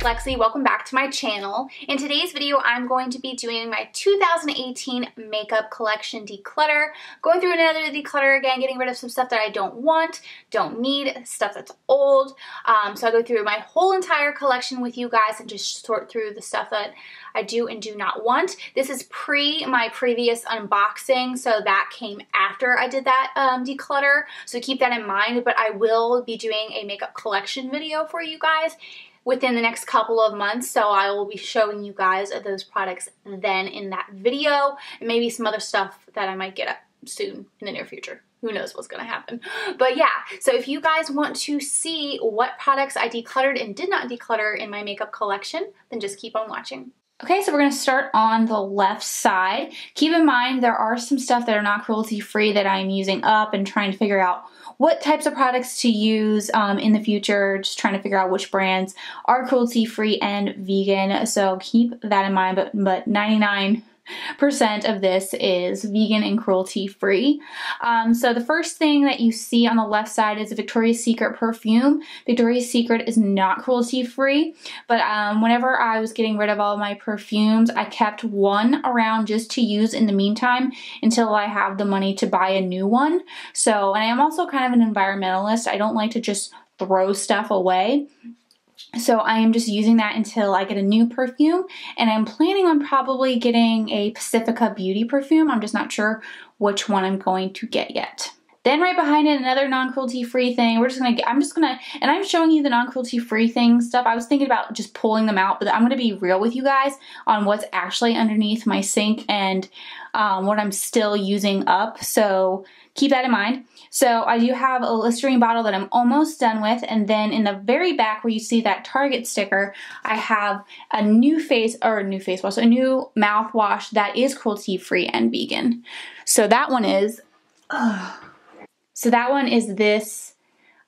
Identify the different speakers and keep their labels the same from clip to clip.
Speaker 1: Lexi. Welcome back to my channel. In today's video, I'm going to be doing my 2018 makeup collection declutter. Going through another declutter again, getting rid of some stuff that I don't want, don't need, stuff that's old. So I go through my whole entire collection with you guys and just sort through the stuff that I do and do not want. This is pre my previous unboxing, so that came after I did that declutter. So keep that in mind, but I will be doing a makeup collection video for you guys within the next couple of months, so I will be showing you guys those products then in that video, and maybe some other stuff that I might get up soon in the near future. Who knows what's gonna happen. But yeah, so if you guys want to see what products I decluttered and did not declutter in my makeup collection, then just keep on watching. Okay, so we're going to start on the left side. Keep in mind there are some stuff that are not cruelty-free that I'm using up and trying to figure out what types of products to use in the future, just trying to figure out which brands are cruelty-free and vegan. So keep that in mind, but 99% of this is vegan and cruelty-free. So the first thing that you see on the left side is a Victoria's Secret perfume. Victoria's Secret is not cruelty-free, but whenever I was getting rid of all of my perfumes, I kept one around just to use in the meantime until I have the money to buy a new one. So, and I am also kind of an environmentalist. I don't like to just throw stuff away. So I am just using that until I get a new perfume, and I'm planning on probably getting a Pacifica Beauty perfume. I'm just not sure which one I'm going to get yet. Then right behind it, another non-cruelty-free thing. And I'm showing you the non-cruelty-free thing stuff. I was thinking about just pulling them out, but I'm gonna be real with you guys on what's actually underneath my sink and what I'm still using up. So keep that in mind. So I do have a Listerine bottle that I'm almost done with, and then in the very back where you see that Target sticker, I have a new mouthwash that is cruelty-free and vegan. So that one is this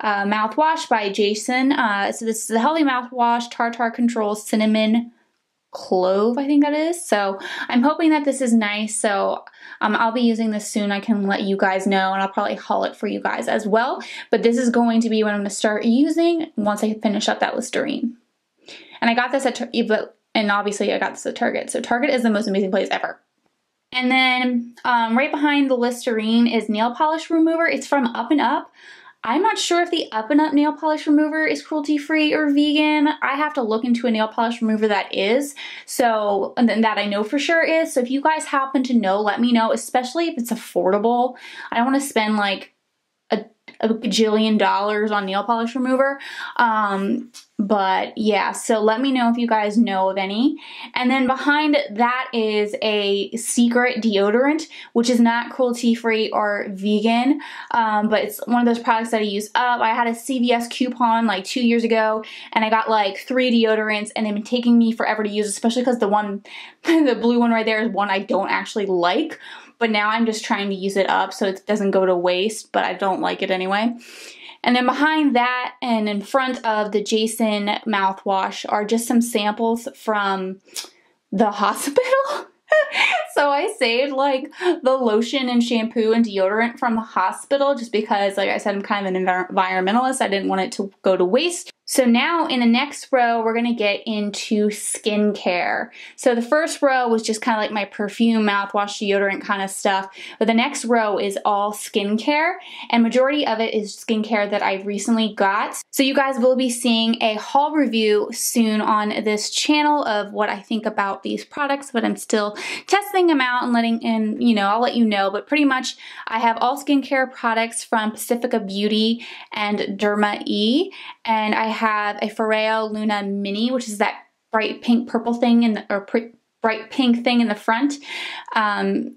Speaker 1: mouthwash by Jason. So this is a healthy mouthwash, tartar control, cinnamon, clove, I think that is. So I'm hoping that this is nice. So I'll be using this soon. I can let you guys know, and I'll probably haul it for you guys as well. But this is going to be what I'm going to start using once I finish up that Listerine. And I got this at obviously I got this at Target. So Target is the most amazing place ever. And then right behind the Listerine is nail polish remover. It's from Up and Up. I'm not sure if the Up and Up nail polish remover is cruelty-free or vegan. I have to look into a nail polish remover that is, so, and then that I know for sure is. So if you guys happen to know, let me know, especially if it's affordable. I don't want to spend like a gajillion dollars on nail polish remover. But yeah, so let me know if you guys know of any. And then behind that is a Secret deodorant, which is not cruelty-free or vegan, but it's one of those products that I use up. I had a CVS coupon like 2 years ago, and I got like 3 deodorants, and they've been taking me forever to use, especially because the blue one right there is one I don't actually like. But now I'm just trying to use it up so it doesn't go to waste, but I don't like it anyway. And then behind that and in front of the Jason mouthwash are just some samples from the hospital. So I saved like the lotion and shampoo and deodorant from the hospital just because, like I said, I'm kind of an environmentalist. I didn't want it to go to waste. So now in the next row, we're going to get into skincare. So the first row was just kind of like my perfume, mouthwash, deodorant kind of stuff. But the next row is all skincare, and majority of it is skincare that I recently got. So you guys will be seeing a haul review soon on this channel of what I think about these products, but I'm still testing them out and I'll let you know. But pretty much I have all skincare products from Pacifica Beauty and Derma E, and I have a Foreo Luna Mini, which is that bright pink purple thing bright pink thing in the front.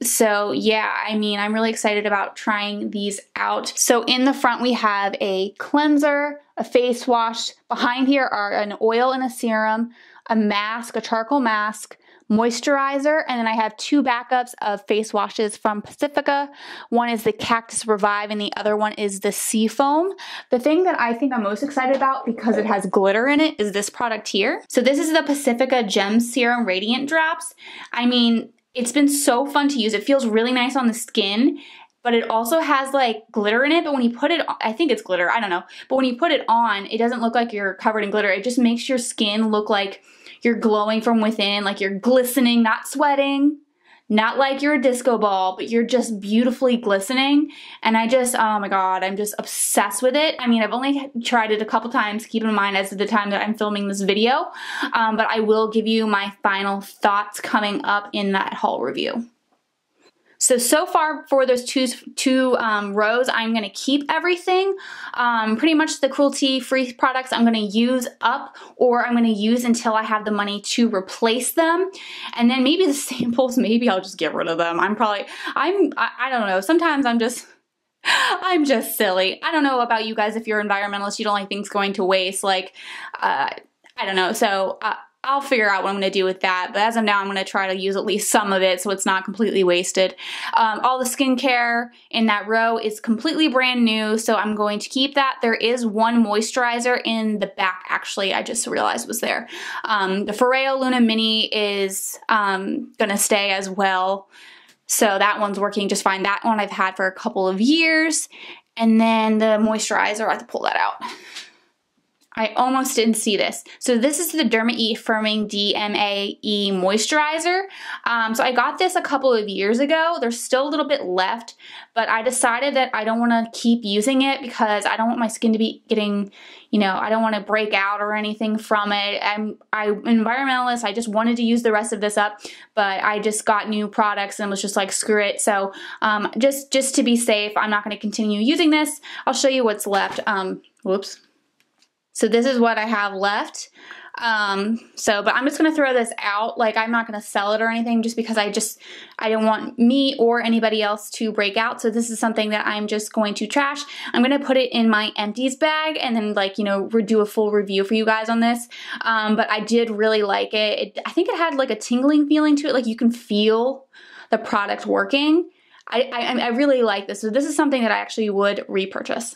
Speaker 1: So yeah, I mean, I'm really excited about trying these out. So in the front we have a cleanser, a face wash. Behind here are an oil and a serum, a mask, a charcoal mask, moisturizer, and then I have 2 backups of face washes from Pacifica. One is the Cactus Revive and the other one is the Sea Foam. The thing that I think I'm most excited about, because it has glitter in it, is this product here. So this is the Pacifica Gem Serum Radiant Drops. I mean, it's been so fun to use. It feels really nice on the skin, but it also has like glitter in it. But when you put it on, I think it's glitter, I don't know. But when you put it on, it doesn't look like you're covered in glitter. It just makes your skin look like you're glowing from within, like you're glistening, not sweating. Not like you're a disco ball, but you're just beautifully glistening. And I just, oh my God, I'm just obsessed with it. I mean, I've only tried it a couple times, keep in mind as of the time that I'm filming this video, but I will give you my final thoughts coming up in that haul review. So far for those two rows, I'm going to keep everything. Pretty much the cruelty-free products I'm going to use up, or I'm going to use until I have the money to replace them. And then maybe the samples, maybe I'll just get rid of them. I don't know. Sometimes I'm just silly. I don't know about you guys. If you're environmentalists, you don't like things going to waste. Like, I don't know. So, I'll figure out what I'm going to do with that, but as of now, I'm going to try to use at least some of it so it's not completely wasted. All the skincare in that row is completely brand new, so I'm going to keep that. There is one moisturizer in the back, actually, I just realized was there. The Foreo Luna Mini is going to stay as well, so that one's working just fine. That one I've had for a couple of years, and then the moisturizer, I have to pull that out. I almost didn't see this. So this is the Derma E Firming DMAE Moisturizer. So I got this a couple of years ago. There's still a little bit left, but I decided that I don't want to keep using it because I don't want my skin to be getting, you know, I don't want to break out or anything from it. I'm environmentalist. I just wanted to use the rest of this up, but I just got new products and was just like, screw it. So just to be safe, I'm not going to continue using this. I'll show you what's left. Whoops. So this is what I have left. But I'm just going to throw this out. Like, I'm not going to sell it or anything just because I don't want me or anybody else to break out. So this is something that I'm just going to trash. I'm going to put it in my empties bag and then, like, you know, do a full review for you guys on this. But I did really like it. I think it had like a tingling feeling to it. Like, you can feel the product working. I really like this. So this is something that I actually would repurchase.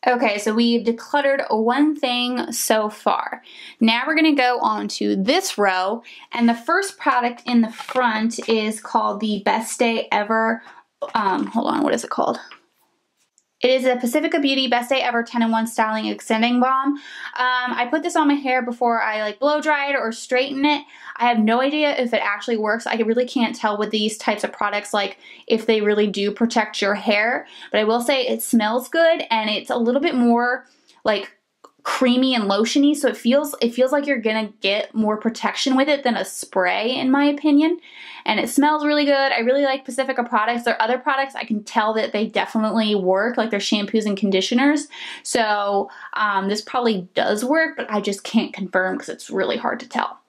Speaker 1: Okay, so we've decluttered one thing so far. Now we're going to go on to this row, and the first product in the front is called the Best Day Ever, hold on, what is it called? It is a Pacifica Beauty Best Day Ever 10-in-1 Styling Extending Balm. I put this on my hair before I like blow dry it or straighten it. I have no idea if it actually works. I really can't tell with these types of products, like if they really do protect your hair. But I will say it smells good, and it's a little bit more like creamy and lotiony, so it feels like you're gonna get more protection with it than a spray, in my opinion. And it smells really good. I really like Pacifica products. There are other products I can tell that they definitely work, like their shampoos and conditioners. So this probably does work, but I just can't confirm because it's really hard to tell.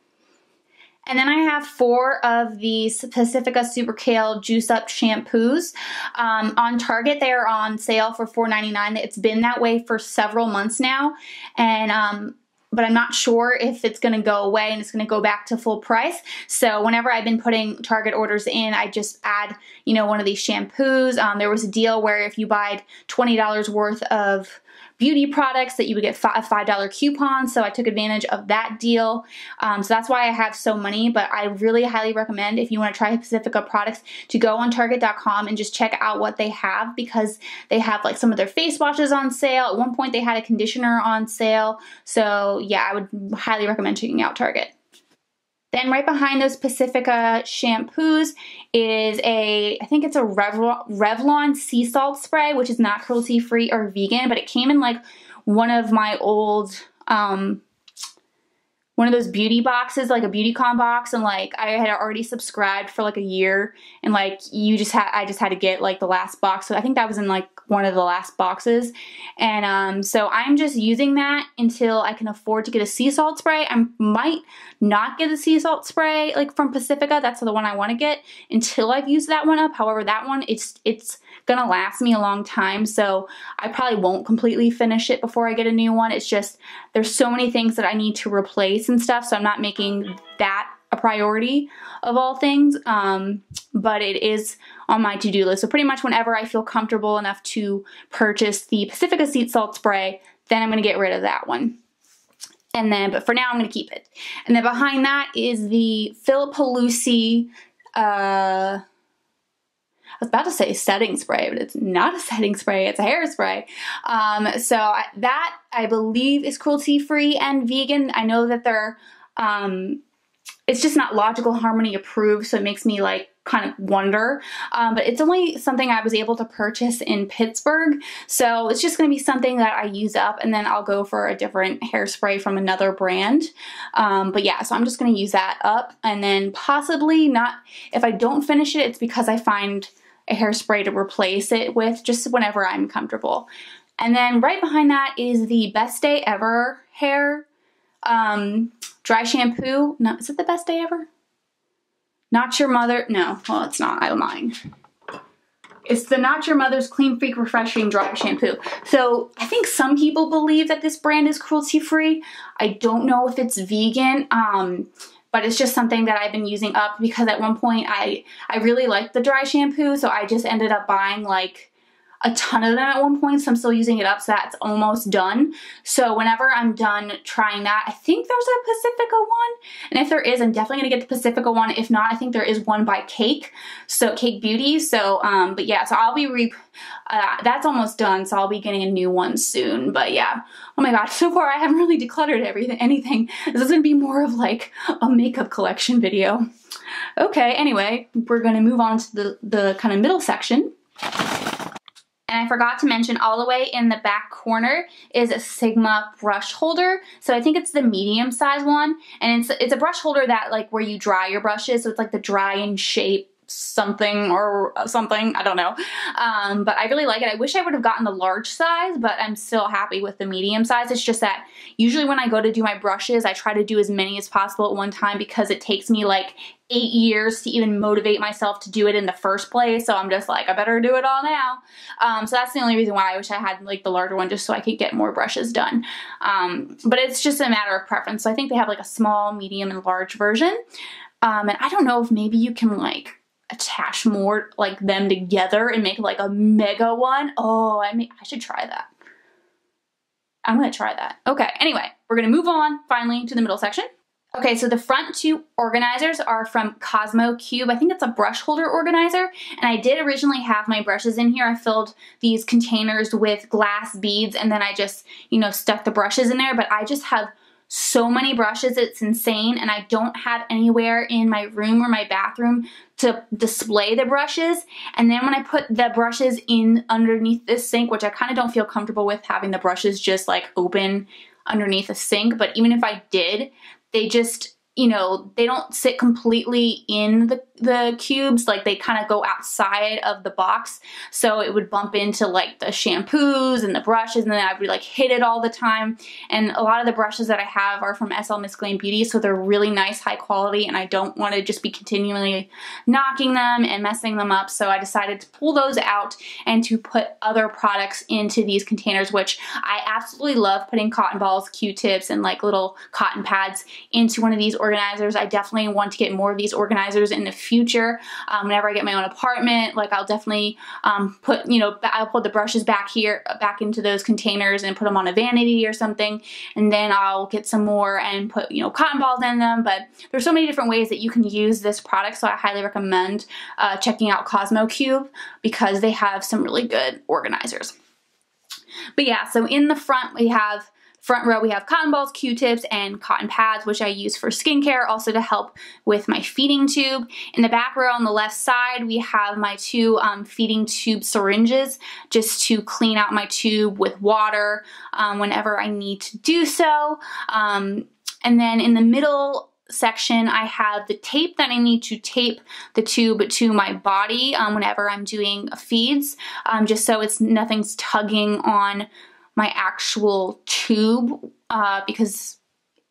Speaker 1: And then I have 4 of these Pacifica Super Kale Juice Up shampoos. On Target, they are on sale for $4.99. It's been that way for several months now. And but I'm not sure if it's going to go away and it's going to go back to full price. So whenever I've been putting Target orders in, I just add, you know, one of these shampoos. There was a deal where if you buy $20 worth of beauty products that you would get a $5 coupon, so I took advantage of that deal. So that's why I have so many, but I really highly recommend, if you want to try Pacifica products, to go on Target.com and just check out what they have, because they have like some of their face washes on sale. At one point they had a conditioner on sale. So yeah, I would highly recommend checking out Target. Then right behind those Pacifica shampoos is I think it's a Revlon sea salt spray, which is not cruelty-free or vegan, but it came in like one of my old, one of those beauty boxes, like a BeautyCon box, and like I had already subscribed for like a year, and like I just had to get like the last box. So I think that was in like one of the last boxes. And so I'm just using that until I can afford to get a sea salt spray. I might not get a sea salt spray like from Pacifica. That's the one I want to get until I've used that one up. However, that one, it's gonna last me a long time, so I probably won't completely finish it before I get a new one. It's just there's so many things that I need to replace and stuff, so I'm not making that a priority of all things, but it is on my to-do list. So pretty much whenever I feel comfortable enough to purchase the Pacifica sea salt spray, then I'm gonna get rid of that one. And then, but for now, I'm gonna keep it. And then behind that is the Philippa Lucy, was about to say setting spray, but it's not a setting spray, it's a hairspray. That I believe is cruelty-free and vegan. I know that they're, it's just not Logical Harmony approved, so it makes me like kind of wonder, but it's only something I was able to purchase in Pittsburgh, so it's just going to be something that I use up, and then I'll go for a different hairspray from another brand. But yeah, so I'm just going to use that up, and then possibly not, if I don't finish it, it's because I find a hairspray to replace it with just whenever I'm comfortable. And then right behind that is the Best Day Ever hair dry shampoo. No, is it the Best Day Ever? Not Your Mother, no, well it's not, I'm lying. It's the Not Your Mother's Clean Freak Refreshing Dry Shampoo. So I think some people believe that this brand is cruelty-free. I don't know if it's vegan, but it's just something that I've been using up because at one point I really liked the dry shampoo, so I just ended up buying like a ton of them at one point, so I'm still using it up, so that's almost done. So whenever I'm done trying that, I think there's a Pacifica one, and if there is, I'm definitely gonna get the Pacifica one. If not, I think there is one by Cake, so Cake Beauty. So, but yeah, so I'll be that's almost done, so I'll be getting a new one soon. But yeah, oh my god, so far I haven't really decluttered anything. This is gonna be more of like a makeup collection video. Okay, anyway, we're gonna move on to the kind of middle section. And I forgot to mention, all the way in the back corner is a Sigma brush holder. So I think it's the medium size one. And it's a brush holder that like where you dry your brushes. So it's like the dry and shape something or something, I don't know. But I really like it. I wish I would have gotten the large size, but I'm still happy with the medium size. It's just that usually when I go to do my brushes, I try to do as many as possible at one time because it takes me like 8 years to even motivate myself to do it in the first place. So I'm just like, I better do it all now. So that's the only reason why I wish I had like the larger one, just so I could get more brushes done. But it's just a matter of preference. So I think they have like a small, medium, and large version. And I don't know if maybe you can like attach more like them together and make like a mega one. Oh, I should try that. I'm gonna try that. Okay, anyway, we're gonna move on finally to the middle section. Okay, so the front two organizers are from Cosmo Cube. I think it's a brush holder organizer, and I did originally have my brushes in here. I filled these containers with glass beads, and then I just, you know, stuck the brushes in there, but I just have so many brushes, it's insane, and I don't have anywhere in my room or my bathroom to display the brushes. And then when I put the brushes in underneath this sink, which I kind of don't feel comfortable with having the brushes just like open underneath a sink, but even if I did, they just, you know, they don't sit completely in the cubes, like they kind of go outside of the box, so it would bump into like the shampoos and the brushes, and then I'd be like hit it all the time. And a lot of the brushes that I have are from SL Miscellaneous Beauty, so they're really nice, high quality, and I don't want to just be continually knocking them and messing them up, so I decided to pull those out and to put other products into these containers, which I absolutely love putting cotton balls, Q-tips, and like little cotton pads into one of these organizers. I definitely want to get more of these organizers in the future. Whenever I get my own apartment, like I'll definitely put, you know, I'll put the brushes back into those containers and put them on a vanity or something, and then I'll get some more and put, you know, cotton balls in them. But there's so many different ways that you can use this product, so I highly recommend checking out Cosmo Cube because they have some really good organizers. But yeah, so in the front row we have cotton balls, Q-tips, and cotton pads, which I use for skincare, also to help with my feeding tube. In the back row on the left side, we have my two feeding tube syringes, just to clean out my tube with water whenever I need to do so. And then in the middle section, I have the tape that I need to tape the tube to my body whenever I'm doing feeds, just so nothing's tugging on my actual tube, because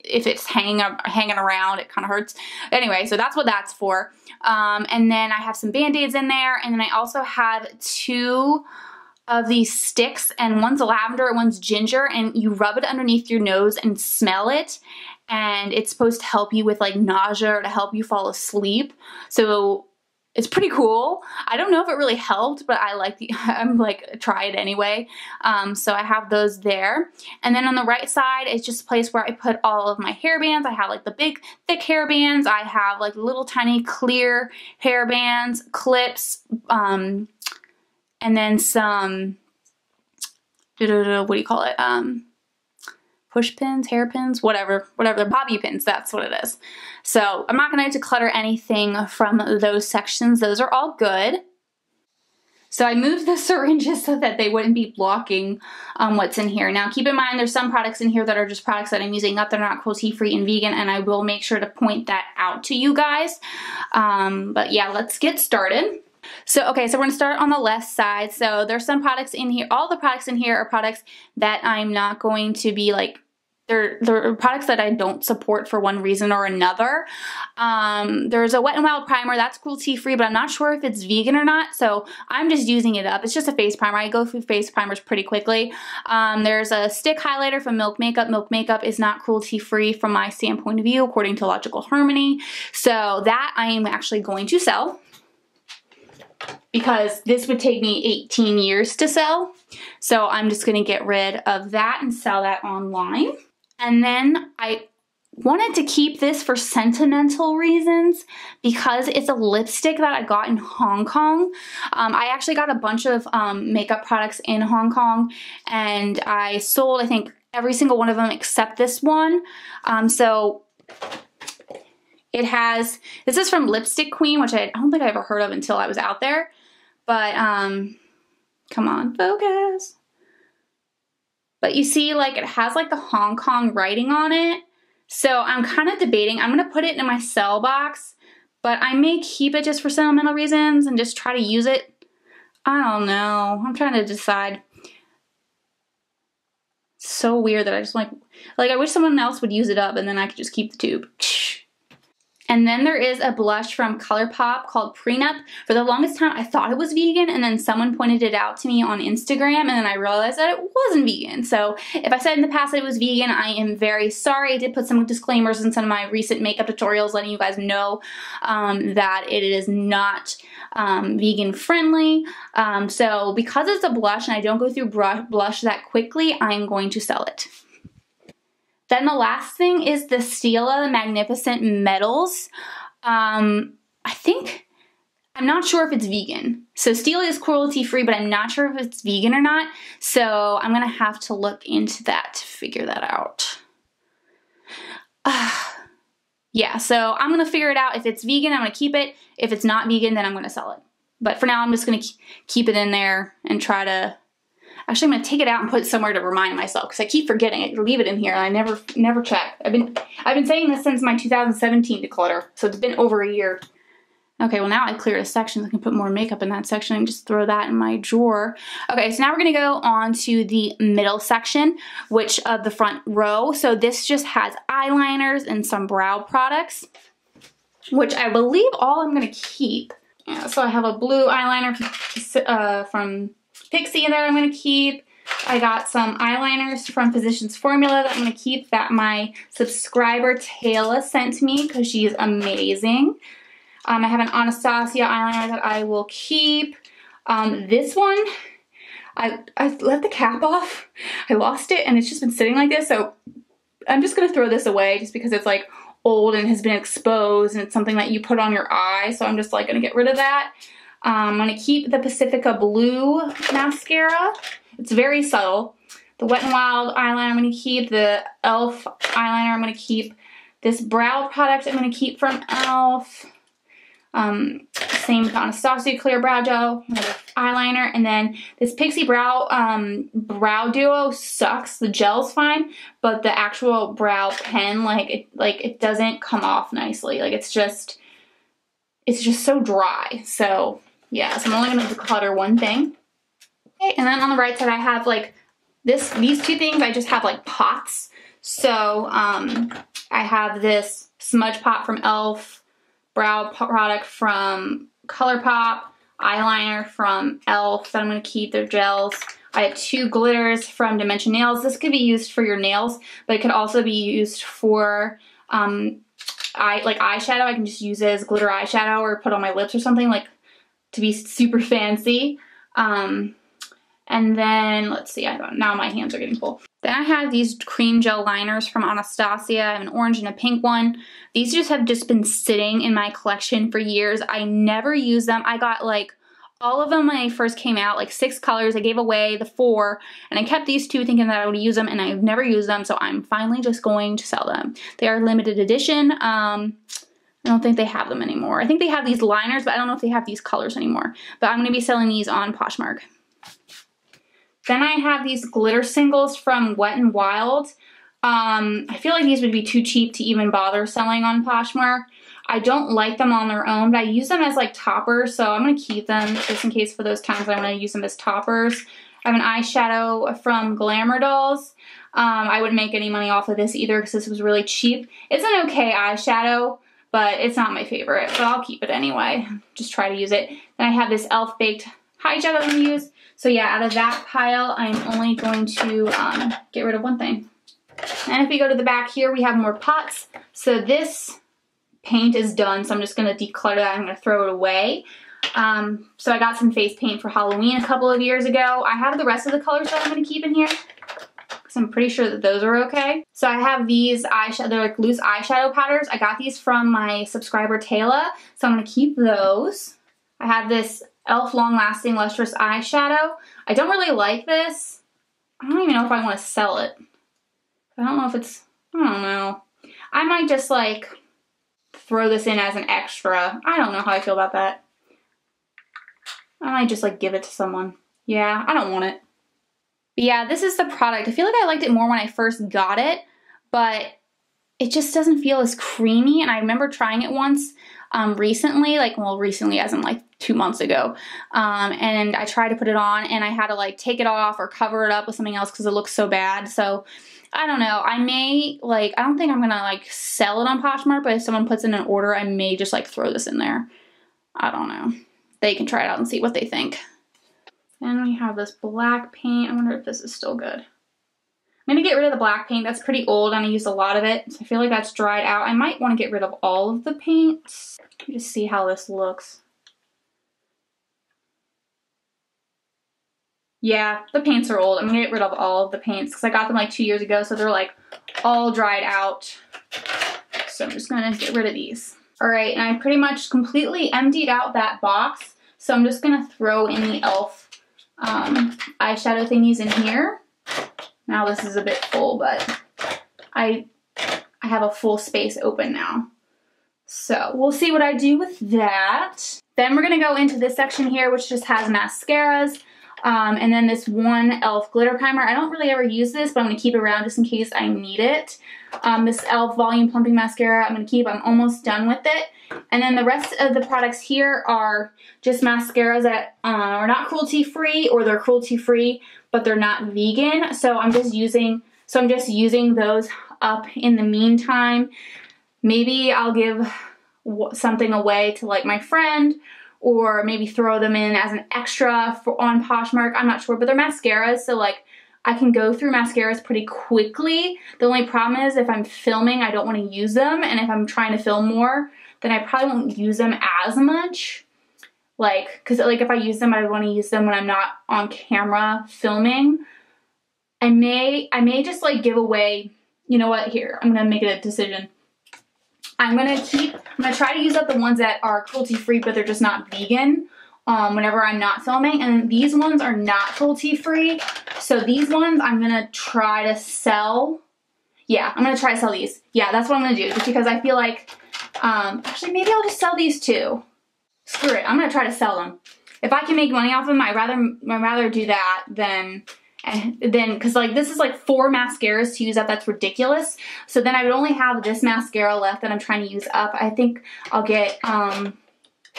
Speaker 1: if it's hanging around, it kind of hurts. Anyway, so that's what that's for. And then I have some Band-Aids in there, and then I also have two of these sticks, and one's lavender and one's ginger, and you rub it underneath your nose and smell it, and it's supposed to help you with like nausea or to help you fall asleep. So it's pretty cool. I don't know if it really helped, but I like I'm like, try it anyway. So I have those there. And then on the right side is just a place where I put all of my hair bands. I have like the big, thick hair bands. I have like little tiny clear hair bands, clips, and then some, what do you call it? Push pins, hair pins, whatever, they're bobby pins, that's what it is. So I'm not gonna declutter anything from those sections. Those are all good. So I moved the syringes so that they wouldn't be blocking what's in here. Now keep in mind there's some products in here that are just products that I'm using up. They're not cruelty-free and vegan, and I will make sure to point that out to you guys. But yeah, let's get started. So, okay, so we're gonna start on the left side. So there's some products in here. All the products in here are products that I'm not going to be like, they're products that I don't support for one reason or another. There's a Wet n Wild primer that's cruelty-free, but I'm not sure if it's vegan or not, so I'm just using it up. It's just a face primer. I go through face primers pretty quickly. There's a stick highlighter from Milk Makeup. Milk Makeup is not cruelty-free from my standpoint of view, according to Logical Harmony. So that I am actually going to sell, because this would take me 18 years to sell. So I'm just gonna get rid of that and sell that online. And then I wanted to keep this for sentimental reasons because it's a lipstick that I got in Hong Kong. I actually got a bunch of makeup products in Hong Kong, and I sold, I think, every single one of them except this one. So it has, this is from Lipstick Queen, which I don't think I ever heard of until I was out there. But, come on, focus. But you see, like, it has like the Hong Kong writing on it. So I'm kind of debating. I'm gonna put it in my sell box, but I may keep it just for sentimental reasons and just try to use it. I don't know. I'm trying to decide. It's so weird that I just like I wish someone else would use it up and then I could just keep the tube. And then there is a blush from ColourPop called Prenup. For the longest time, I thought it was vegan, and then someone pointed it out to me on Instagram, and then I realized that it wasn't vegan. So if I said in the past that it was vegan, I am very sorry. I did put some disclaimers in some of my recent makeup tutorials letting you guys know that it is not vegan friendly. So because it's a blush and I don't go through blush that quickly, I'm going to sell it. Then the last thing is the Stila Magnificent Metals. I'm not sure if it's vegan. So Stila is cruelty-free, but I'm not sure if it's vegan or not. So I'm gonna have to look into that to figure that out. Yeah, so I'm gonna figure it out. If it's vegan, I'm gonna keep it. If it's not vegan, then I'm gonna sell it. But for now, I'm just gonna keep it in there and try to, actually, I'm gonna take it out and put it somewhere to remind myself because I keep forgetting it. Leave it in here and I never check. I've been saying this since my 2017 declutter, so it's been over a year. Okay, well now I cleared a section. I can put more makeup in that section and just throw that in my drawer. Okay, so now we're gonna go on to the middle section, which of the front row. So this just has eyeliners and some brow products, which I believe all I'm gonna keep. Yeah, so I have a blue eyeliner from Pixie that I'm going to keep. I got some eyeliners from Physicians Formula that I'm going to keep that my subscriber Taylor sent me because she's amazing. I have an Anastasia eyeliner that I will keep. This one, I let the cap off. I lost it and it's just been sitting like this, so I'm just going to throw this away just because it's like old and has been exposed and it's something that you put on your eye, so I'm just like going to get rid of that. I'm going to keep the Pacifica Blue mascara. It's very subtle. The Wet n Wild eyeliner I'm going to keep. The e.l.f. eyeliner I'm going to keep. This brow product I'm going to keep from e.l.f. Same with Anastasia Clear Brow Gel, another eyeliner. And then this Pixie Brow Duo sucks. The gel's fine, but the actual brow pen, it doesn't come off nicely. Like it's just so dry. So yeah, so I'm only going to declutter one thing. Okay, and then on the right side I have like these two things. I just have like pots. So I have this smudge pot from e.l.f., brow product from ColourPop, eyeliner from e.l.f. that I'm going to keep. Their gels. I have two glitters from Dimension Nails. This could be used for your nails, but it could also be used for eyeshadow, I can just use it as glitter eyeshadow or put on my lips or something, like to be super fancy. And then, let's see, now my hands are getting full. Then I have these cream gel liners from Anastasia. I have an orange and a pink one. These have just been sitting in my collection for years. I never use them. I got like all of them when they first came out, like 6 colors. I gave away the 4, and I kept these 2 thinking that I would use them, and I've never used them, so I'm finally just going to sell them. They are limited edition. I don't think they have them anymore. I think they have these liners, but I don't know if they have these colors anymore. But I'm going to be selling these on Poshmark. Then I have these glitter singles from Wet n Wild. I feel like these would be too cheap to even bother selling on Poshmark. I don't like them on their own, but I use them as like toppers, so I'm going to keep them just in case for those times I want to use them as toppers. I have an eyeshadow from Glamour Dolls. I wouldn't make any money off of this either because this was really cheap. It's an okay eyeshadow, but it's not my favorite, but I'll keep it anyway. Just try to use it. Then I have this e.l.f. Baked eyeshadow I'm going to use. So yeah, out of that pile, I'm only going to get rid of one thing. And if we go to the back here, we have more pots. So this paint is done, so I'm just going to declutter that. I'm going to throw it away. So I got some face paint for Halloween a couple of years ago. I have the rest of the colors that I'm going to keep in here, because I'm pretty sure that those are okay. So I have these eyeshadow, they're like loose eyeshadow powders. I got these from my subscriber Taylor, so I'm going to keep those. I have this e.l.f. Long Lasting Lustrous Eyeshadow. I don't really like this. I don't even know if I want to sell it. I don't know if it's, I don't know. I might just like throw this in as an extra. I don't know how I feel about that. I might just like give it to someone. Yeah, I don't want it. But yeah, this is the product. I feel like I liked it more when I first got it, but it just doesn't feel as creamy. And I remember trying it once recently, like, well, recently as in like 2 months ago. And I tried to put it on and I had to like take it off or cover it up with something else because it looks so bad. So I don't know. I may like, I don't think I'm gonna like sell it on Poshmark, but if someone puts in an order, I may just like throw this in there. I don't know. They can try it out and see what they think. Then we have this black paint. I wonder if this is still good. I'm going to get rid of the black paint. That's pretty old and I used a lot of it. So I feel like that's dried out. I might want to get rid of all of the paints. Let me just see how this looks. Yeah, the paints are old. I'm going to get rid of all of the paints because I got them like 2 years ago. So they're like all dried out. So I'm just going to get rid of these. All right, and I pretty much completely emptied out that box. So I'm just going to throw in the e.l.f. Eyeshadow thingies in here. Now this is a bit full, but I have a full space open now. So we'll see what I do with that. Then we're going to go into this section here, which just has mascaras. And then this one e.l.f. glitter primer. I don't really ever use this, but I'm going to keep it around just in case I need it. This e.l.f. volume plumping mascara I'm going to keep. I'm almost done with it. And then the rest of the products here are just mascaras that are not cruelty-free, or they're cruelty-free, but they're not vegan. So I'm just using those up in the meantime. Maybe I'll give something away to like my friend, or maybe throw them in as an extra on Poshmark. I'm not sure, but they're mascaras, so like I can go through mascaras pretty quickly. The only problem is if I'm filming, I don't want to use them, and if I'm trying to film more, then I probably won't use them as much. Like, because like if I use them, I want to use them when I'm not on camera filming. I may just like give away, you know what, here, I'm going to make a decision. I'm going to try to use up the ones that are cruelty-free, but they're just not vegan whenever I'm not filming. And these ones are not cruelty-free. So these ones I'm going to try to sell. Yeah, I'm going to try to sell these. Yeah, that's what I'm going to do. Just because I feel like, actually maybe I'll just sell these too. Screw it, I'm going to try to sell them. If I can make money off them, I'd rather do that than because like this is like 4 mascaras to use up. That's ridiculous. So then I would only have this mascara left that I'm trying to use up. I think I'll get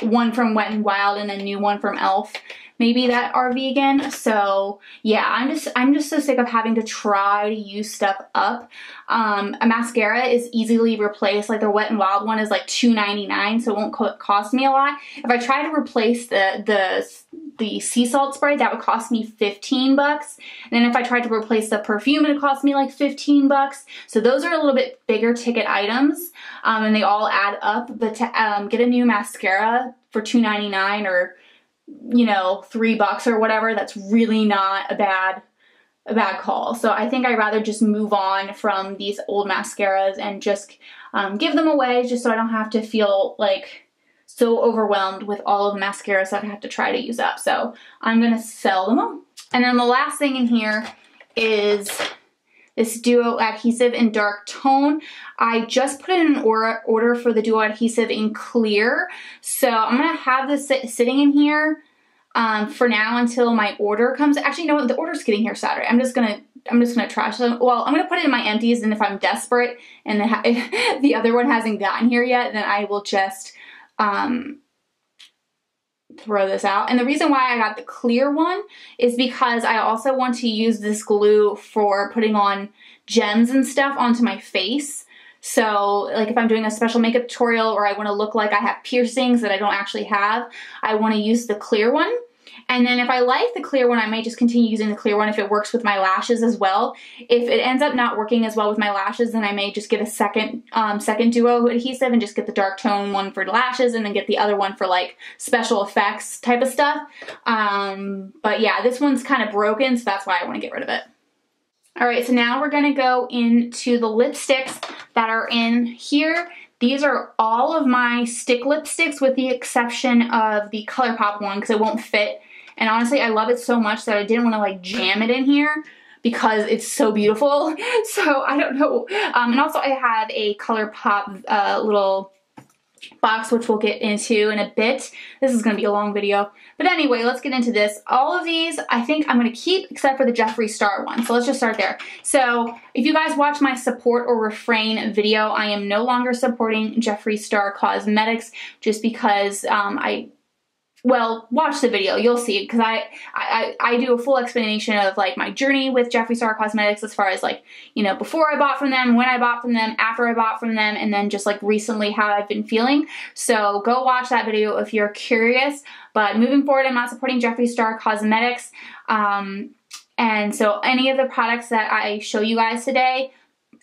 Speaker 1: one from Wet n Wild and a new one from e.l.f. maybe that are vegan. So yeah, I'm just so sick of having to try to use stuff up. A mascara is easily replaced. Like the Wet n Wild one is like $2.99, so it won't cost me a lot. If I try to replace the the sea salt spray, that would cost me 15 bucks. And then if I tried to replace the perfume, it would cost me like 15 bucks. So those are a little bit bigger ticket items, and they all add up. But to get a new mascara for $2.99 or, you know, $3 or whatever, that's really not a bad call. So I think I'd rather just move on from these old mascaras and just give them away, just so I don't have to feel like so overwhelmed with all of the mascaras that I have to try to use up. So I'm gonna sell them all. And then the last thing in here is this Duo Adhesive in dark tone. I just put in an order for the Duo Adhesive in clear. So I'm gonna have this sitting in here for now until my order comes. Actually, no, the order's getting here Saturday. I'm just gonna trash them. Well, I'm gonna put it in my empties, and if I'm desperate and if the other one hasn't gotten here yet, then I will just throw this out. And the reason why I got the clear one is because I also want to use this glue for putting on gems and stuff onto my face. So like if I'm doing a special makeup tutorial or I want to look like I have piercings that I don't actually have, I want to use the clear one. And then if I like the clear one, I may just continue using the clear one if it works with my lashes as well. If it ends up not working as well with my lashes, then I may just get a second Duo adhesive and just get the dark tone one for lashes and then get the other one for like special effects type of stuff. But yeah, this one's kind of broken, so that's why I want to get rid of it. All right, so now we're gonna go into the lipsticks that are in here. These are all of my stick lipsticks with the exception of the ColourPop one because it won't fit. And honestly, I love it so much that I didn't want to like jam it in here because it's so beautiful. So I don't know. And also I have a ColourPop little box, which we'll get into in a bit. This is going to be a long video. But anyway, let's get into this. All of these I think I'm going to keep except for the Jeffree Star one. So let's just start there. So if you guys watch my support or refrain video, I am no longer supporting Jeffree Star Cosmetics just because well, watch the video, you'll see, because I do a full explanation of like my journey with Jeffree Star Cosmetics as far as like, you know, before I bought from them, when I bought from them, after I bought from them, and then just like recently how I've been feeling. So go watch that video if you're curious. But moving forward, I'm not supporting Jeffree Star Cosmetics. And so any of the products that I show you guys today,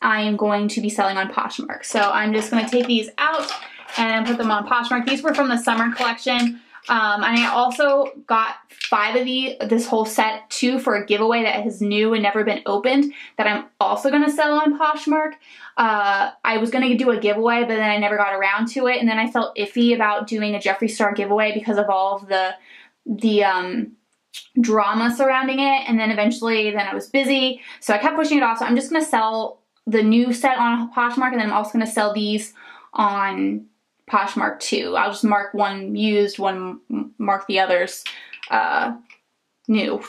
Speaker 1: I am going to be selling on Poshmark. So I'm just going to take these out and put them on Poshmark. These were from the summer collection. And I also got 5 of this whole set too for a giveaway that is new and never been opened that I'm also going to sell on Poshmark. I was going to do a giveaway, but then I never got around to it. And then I felt iffy about doing a Jeffree Star giveaway because of all of the drama surrounding it. And then eventually I was busy. So I kept pushing it off. So I'm just going to sell the new set on Poshmark, and then I'm also going to sell these on Poshmark too. I'll just mark one used, mark the others new.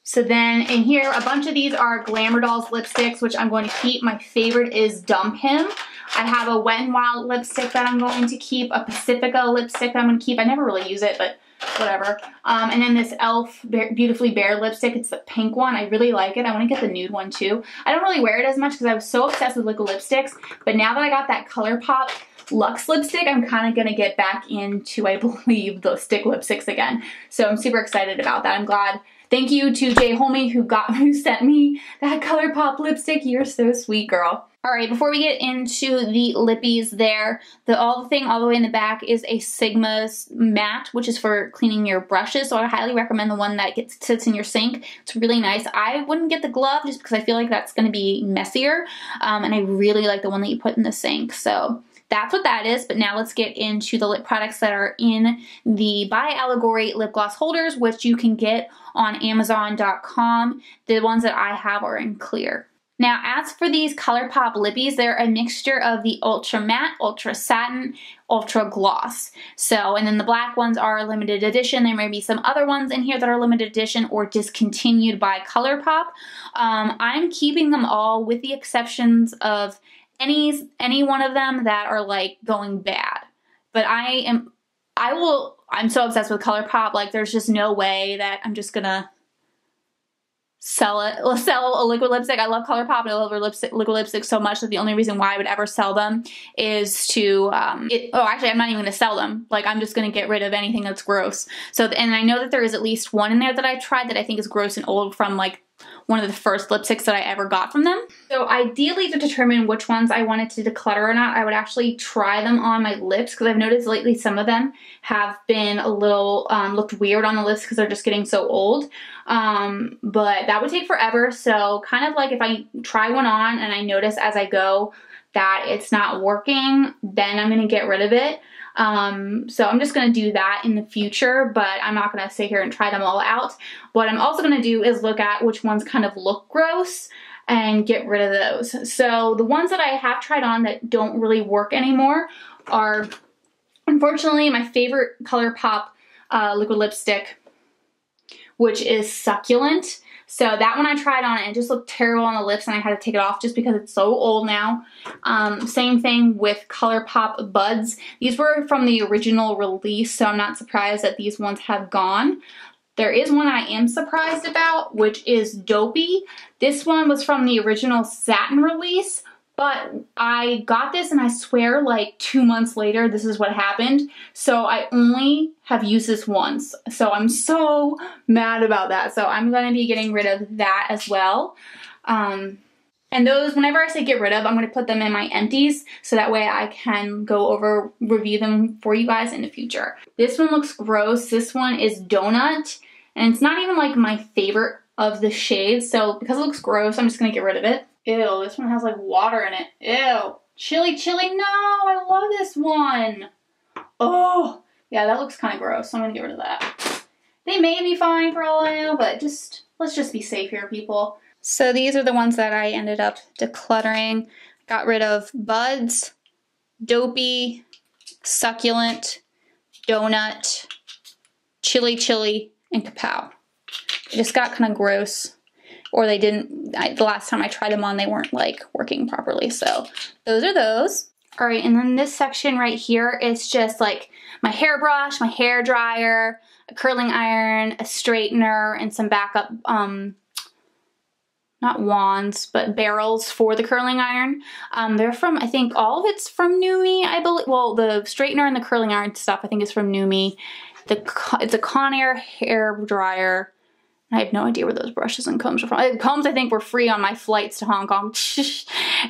Speaker 1: So then in here, a bunch of these are Glamour Dolls lipsticks, which I'm going to keep. My favorite is Dump Him. I have a Wet n Wild lipstick that I'm going to keep, a Pacifica lipstick that I'm going to keep. I never really use it, but whatever. And then this e.l.f. Beautifully Bare lipstick. It's the pink one. I really like it. I want to get the nude one too. I don't really wear it as much because I was so obsessed with liquid lipsticks, but now that I got that ColourPop Luxe lipstick, I'm kind of going to get back into, I believe, the stick lipsticks again. So I'm super excited about that. I'm glad. Thank you to Jay Homey who sent me that ColourPop lipstick. You're so sweet, girl. All right, before we get into the lippies there, all the way in the back is a Sigma matte, which is for cleaning your brushes. So I highly recommend the one that sits in your sink. It's really nice. I wouldn't get the glove just because I feel like that's going to be messier. And I really like the one that you put in the sink. So that's what that is. But now let's get into the lip products that are in the By Allegory lip gloss holders, which you can get on Amazon.com. The ones that I have are in clear. Now, as for these ColourPop lippies, they're a mixture of the Ultra Matte, Ultra Satin, Ultra Gloss. So, and then the black ones are limited edition. There may be some other ones in here that are limited edition or discontinued by ColourPop. I'm keeping them all with the exceptions of any one of them that are like going bad. But I'm so obsessed with ColourPop, like there's just no way that I'm just gonna sell a liquid lipstick. I love ColourPop and I love their liquid lipstick so much that the only reason why I would ever sell them is to, actually I'm not even going to sell them. Like, I'm just going to get rid of anything that's gross. So, and I know that there is at least one in there that I tried that I think is gross and old from like one of the first lipsticks that I ever got from them. So ideally, to determine which ones I wanted to declutter or not, I would actually try them on my lips, because I've noticed lately some of them have been a little, looked weird on the lips because they're just getting so old. But that would take forever. So kind of like if I try one on and I notice as I go that it's not working, then I'm going to get rid of it. So I'm just going to do that in the future, but I'm not going to sit here and try them all out. What I'm also going to do is look at which ones kind of look gross and get rid of those. So the ones that I have tried on that don't really work anymore are, unfortunately, my favorite ColourPop liquid lipstick, which is Succulent. So that one I tried on and it just looked terrible on the lips and I had to take it off just because it's so old now. Same thing with ColourPop Buds. These were from the original release, so I'm not surprised that these ones have gone. There is one I am surprised about, which is Dopey. This one was from the original satin release, but I got this and I swear like 2 months later this is what happened. So I only have used this once. So I'm so mad about that. So I'm going to be getting rid of that as well. And those, whenever I say get rid of, I'm going to put them in my empties so that way I can go over, review them for you guys in the future. This one looks gross. This one is Donut, and it's not even like my favorite of the shades. So because it looks gross, I'm just going to get rid of it. Ew, this one has like water in it. Ew. Chili, no, I love this one. Oh, yeah, that looks kind of gross. So I'm going to get rid of that. They may be fine for all I know, but let's just be safe here, people. So these are the ones that I ended up decluttering. Got rid of Buds, Dopey, Succulent, Donut, Chili, and Kapow. They just got kind of gross. Or they didn't, the last time I tried them on, they weren't like working properly. So those are those. All right, and then this section right here is just like my hairbrush, my hair dryer, a curling iron, a straightener, and some backup, not wands, but barrels for the curling iron. They're from, I think all of it's from NewMe, I believe. Well, the straightener and the curling iron stuff, I think is from NewMe. It's a Conair hair dryer. I have no idea where those brushes and combs are from. Combs, I think, were free on my flights to Hong Kong.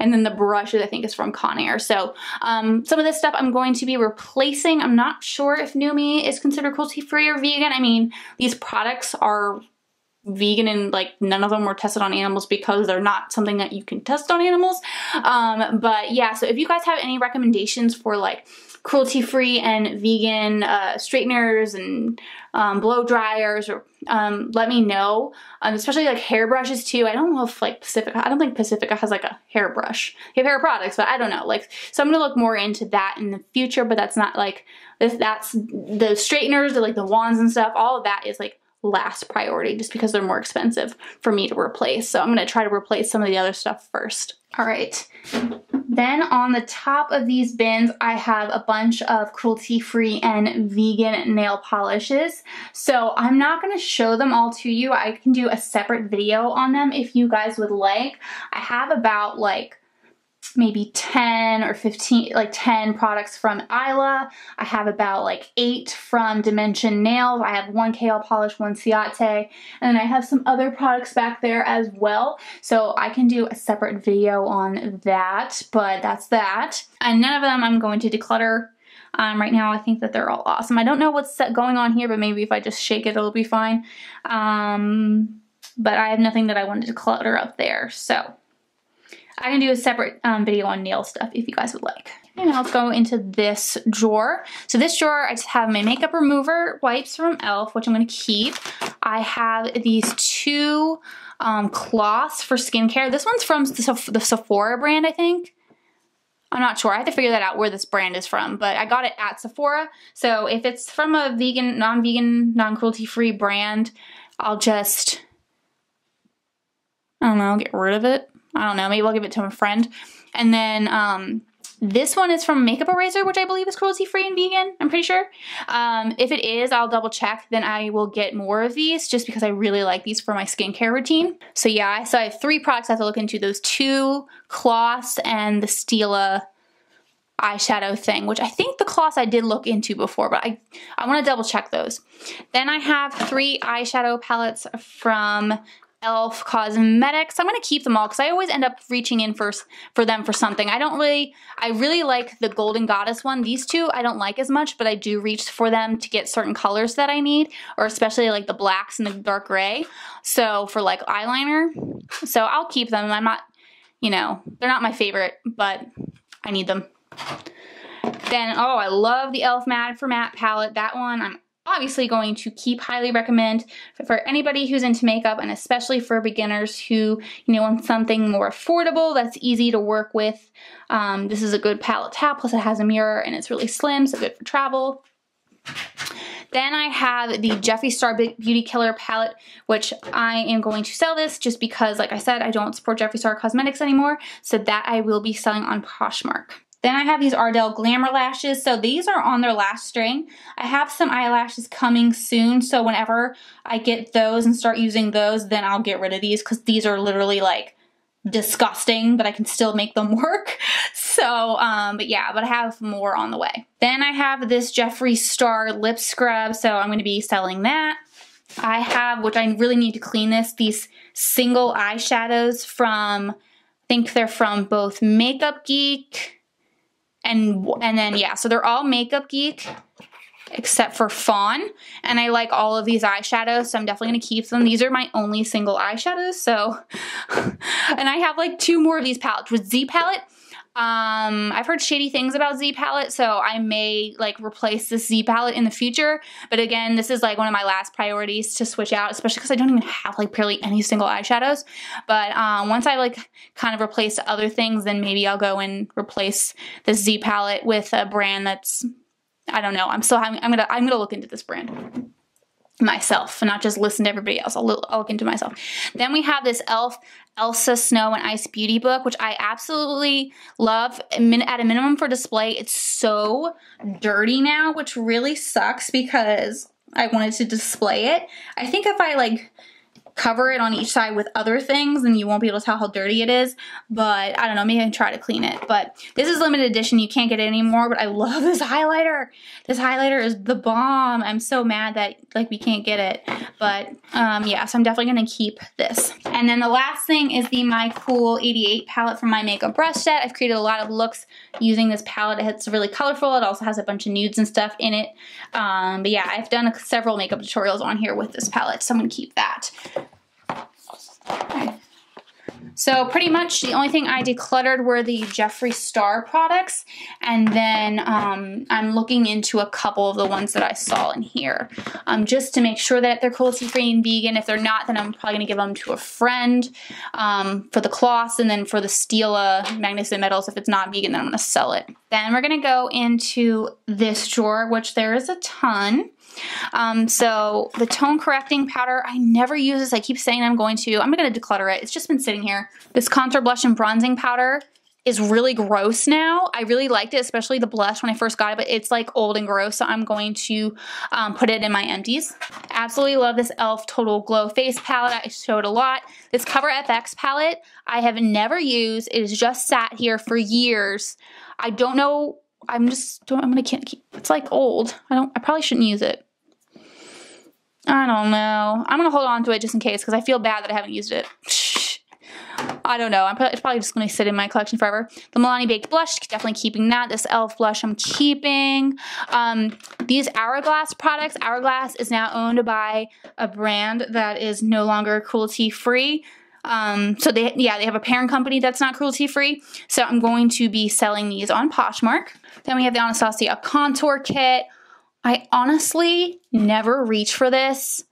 Speaker 1: And then the brushes, I think, is from Conair. So some of this stuff I'm going to be replacing. I'm not sure if NewMe is considered cruelty-free or vegan. I mean, these products are vegan and like none of them were tested on animals because they're not something that you can test on animals. But yeah, so if you guys have any recommendations for like cruelty-free and vegan straighteners and blow dryers, or let me know. Especially like hairbrushes too. I don't know if like Pacifica, I don't think Pacifica has like a hairbrush. They have hair products, but I don't know. Like, so I'm gonna look more into that in the future, but that's not like this. That's the straighteners, like the wands and stuff. All of that is like last priority just because they're more expensive for me to replace. So I'm going to try to replace some of the other stuff first. All right. Then on the top of these bins, I have a bunch of cruelty-free and vegan nail polishes. So I'm not going to show them all to you. I can do a separate video on them if you guys would like. I have about like maybe 10 or 15, like 10 products from Isla. I have about like 8 from Dimension Nails. I have 1 kale polish, 1 Ciate, and then I have some other products back there as well. So I can do a separate video on that, but that's that. And none of them I'm going to declutter. Right now I think that they're all awesome. I don't know what's going on here, but maybe if I just shake it, it'll be fine. But I have nothing that I wanted to clutter up there, so I can do a separate video on nail stuff if you guys would like. And now let's go into this drawer. So this drawer, I just have my makeup remover wipes from e.l.f., which I'm going to keep. I have these 2 cloths for skincare. This one's from the Sephora brand, I think. I'm not sure. I have to figure that out where this brand is from, but I got it at Sephora. So if it's from a vegan, non-vegan, non-cruelty-free brand, I'll just, I don't know, get rid of it. I don't know, maybe I'll give it to a friend. And then This one is from Makeup Eraser, which I believe is cruelty-free and vegan, I'm pretty sure. If it is, I'll double check, then I will get more of these just because I really like these for my skincare routine. So yeah, so I have 3 products I have to look into, those 2 cloths and the Stila eyeshadow thing, which I think the cloths I did look into before, but I want to double check those. Then I have 3 eyeshadow palettes from e.l.f. Cosmetics. I'm going to keep them all because I always end up reaching in for them for something. I really like the Golden Goddess one. These 2 I don't like as much, but I do reach for them to get certain colors that I need, or especially like the blacks and the dark gray. So for like eyeliner, so I'll keep them. I'm not, you know, they're not my favorite, but I need them. Then, oh, I love the e.l.f. Matte for Matte palette. That one I'm obviously going to keep, highly recommend for anybody who's into makeup, and especially for beginners who, you know, want something more affordable that's easy to work with. This is a good palette tap, plus it has a mirror and it's really slim, so good for travel. Then I have the Jeffree Star Beauty Killer palette, which I am going to sell this just because, like I said, I don't support Jeffree Star Cosmetics anymore, so that I will be selling on Poshmark. Then I have these Ardell Glamour Lashes. So these are on their last string. I have some eyelashes coming soon, so whenever I get those and start using those, then I'll get rid of these because these are literally like disgusting, but I can still make them work. So, but I have more on the way. Then I have this Jeffree Star Lip Scrub, so I'm going to be selling that. I have, which I really need to clean this, these single eyeshadows from, I think they're from both Makeup Geek, and then, yeah, so they're all Makeup Geek except for Fawn, and I like all of these eyeshadows, so I'm definitely going to keep them. These are my only single eyeshadows, so, and I have like 2 more of these palettes. With Z Palette, I've heard shady things about Z Palette, so I may like replace this Z Palette in the future, but again, this is like one of my last priorities to switch out, especially because I don't even have like barely any single eyeshadows. But once I like kind of replace other things, then maybe I'll go and replace the Z Palette with a brand that's, I don't know, I'm gonna look into this brand myself and not just listen to everybody else. I'll look into myself. Then we have this e.l.f. Elsa Snow and Ice Beauty book, which I absolutely love. At a minimum for display, it's so dirty now, which really sucks because I wanted to display it. I think if I like cover it on each side with other things, and you won't be able to tell how dirty it is, but I don't know, maybe I can try to clean it. But this is limited edition, you can't get it anymore, but I love this highlighter. This highlighter is the bomb. I'm so mad that like we can't get it, but yeah, so I'm definitely gonna keep this. And then the last thing is the My Cool 88 palette from my makeup brush set. I've created a lot of looks using this palette. It's really colorful. It also has a bunch of nudes and stuff in it. But yeah, I've done several makeup tutorials on here with this palette, so I'm gonna keep that. Okay. So pretty much the only thing I decluttered were the Jeffree Star products, and then I'm looking into a couple of the ones that I saw in here just to make sure that they're cruelty-free and vegan. If they're not, then I'm probably going to give them to a friend for the cloths, and then for the Stila magnetic metals, if it's not vegan, then I'm going to sell it. Then we're going to go into this drawer, which there is a ton. So the tone correcting powder, I never use this. I keep saying I'm going to declutter it. It's just been sitting here. This contour blush and bronzing powder is really gross now. I really liked it, especially the blush when I first got it, but it's like old and gross, so I'm going to put it in my empties. Absolutely love this e.l.f. Total Glow Face palette. I showed a lot. This Cover FX palette I have never used. It has just sat here for years. I don't know. It's like old. I probably shouldn't use it. I don't know. I'm going to hold on to it just in case because I feel bad that I haven't used it. I don't know. It's probably just going to sit in my collection forever. The Milani Baked Blush, definitely keeping that. This e.l.f. blush I'm keeping. These Hourglass products. Hourglass is now owned by a brand that is no longer cruelty-free. So they have a parent company that's not cruelty-free. So I'm going to be selling these on Poshmark. Then we have the Anastasia Contour Kit. I honestly never reach for this.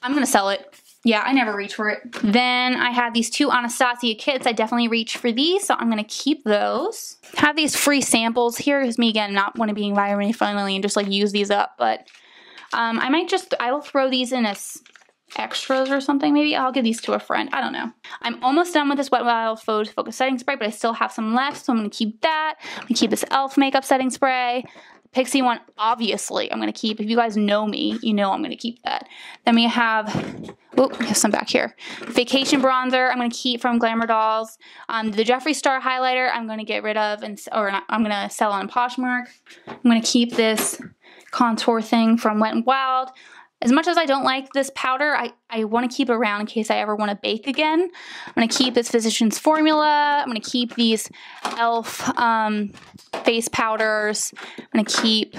Speaker 1: I'm going to sell it. Yeah, I never reach for it. Then I have these 2 Anastasia kits. I definitely reach for these, so I'm going to keep those. Have these free samples here, because me, again, not want to be environmentally friendly and just like use these up, but I will throw these in a extras or something maybe. I'll give these to a friend. I don't know. I'm almost done with this Wet n Wild Focus Setting Spray, but I still have some left, so I'm going to keep that. I'm going to keep this e.l.f. makeup setting spray. The Pixie one, obviously, I'm going to keep. If you guys know me, you know I'm going to keep that. Then we have, oh, we have some back here. Vacation bronzer, I'm going to keep from Glamour Dolls. The Jeffree Star highlighter, I'm going to get rid of, I'm going to sell on Poshmark. I'm going to keep this contour thing from Wet n Wild. As much as I don't like this powder, I want to keep it around in case I ever want to bake again. I'm going to keep this Physicians Formula. I'm going to keep these e.l.f. Face powders. I'm going to keep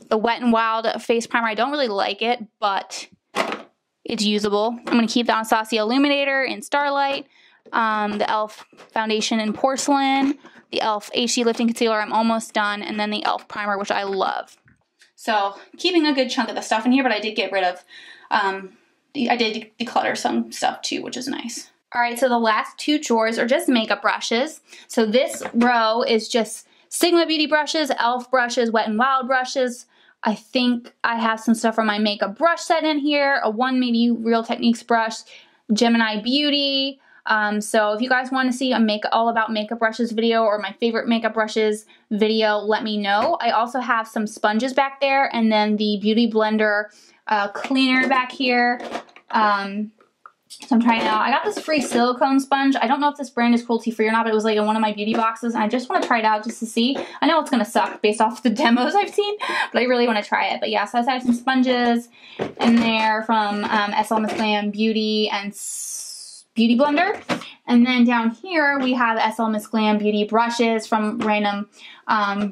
Speaker 1: the Wet n Wild face primer. I don't really like it, but it's usable. I'm going to keep the Anastasia Illuminator in Starlight, the e.l.f. foundation in Porcelain, the e.l.f. HD Lifting Concealer. I'm almost done, and then the e.l.f. primer, which I love. So keeping a good chunk of the stuff in here, but I did get rid of, I did declutter some stuff too, which is nice. All right, so the last two drawers are just makeup brushes. So this row is just Sigma Beauty brushes, e.l.f. brushes, Wet n Wild brushes. I think I have some stuff from my makeup brush set in here, a One Maybe Real Techniques brush, Gemini Beauty. So if you guys want to see a all about makeup brushes video or my favorite makeup brushes video, let me know. I also have some sponges back there and then the Beauty Blender cleaner back here. So I'm trying out. I got this free silicone sponge. I don't know if this brand is cruelty-free or not, but it was like in one of my beauty boxes, and I just want to try it out just to see. I know it's going to suck based off the demos I've seen, but I really want to try it. But yeah, so I have some sponges in there from SL Miss Glam Beauty and Beauty Blender. And then down here we have SL Miss Glam Beauty brushes from random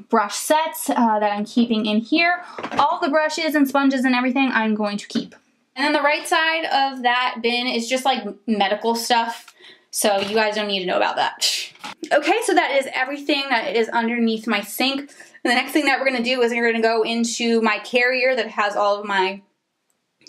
Speaker 1: brush sets that I'm keeping in here. All the brushes and sponges and everything I'm going to keep. And then the right side of that bin is just like medical stuff, so you guys don't need to know about that. Okay, so that is everything that is underneath my sink. And the next thing that we're going to do is we're going to go into my carrier that has all of my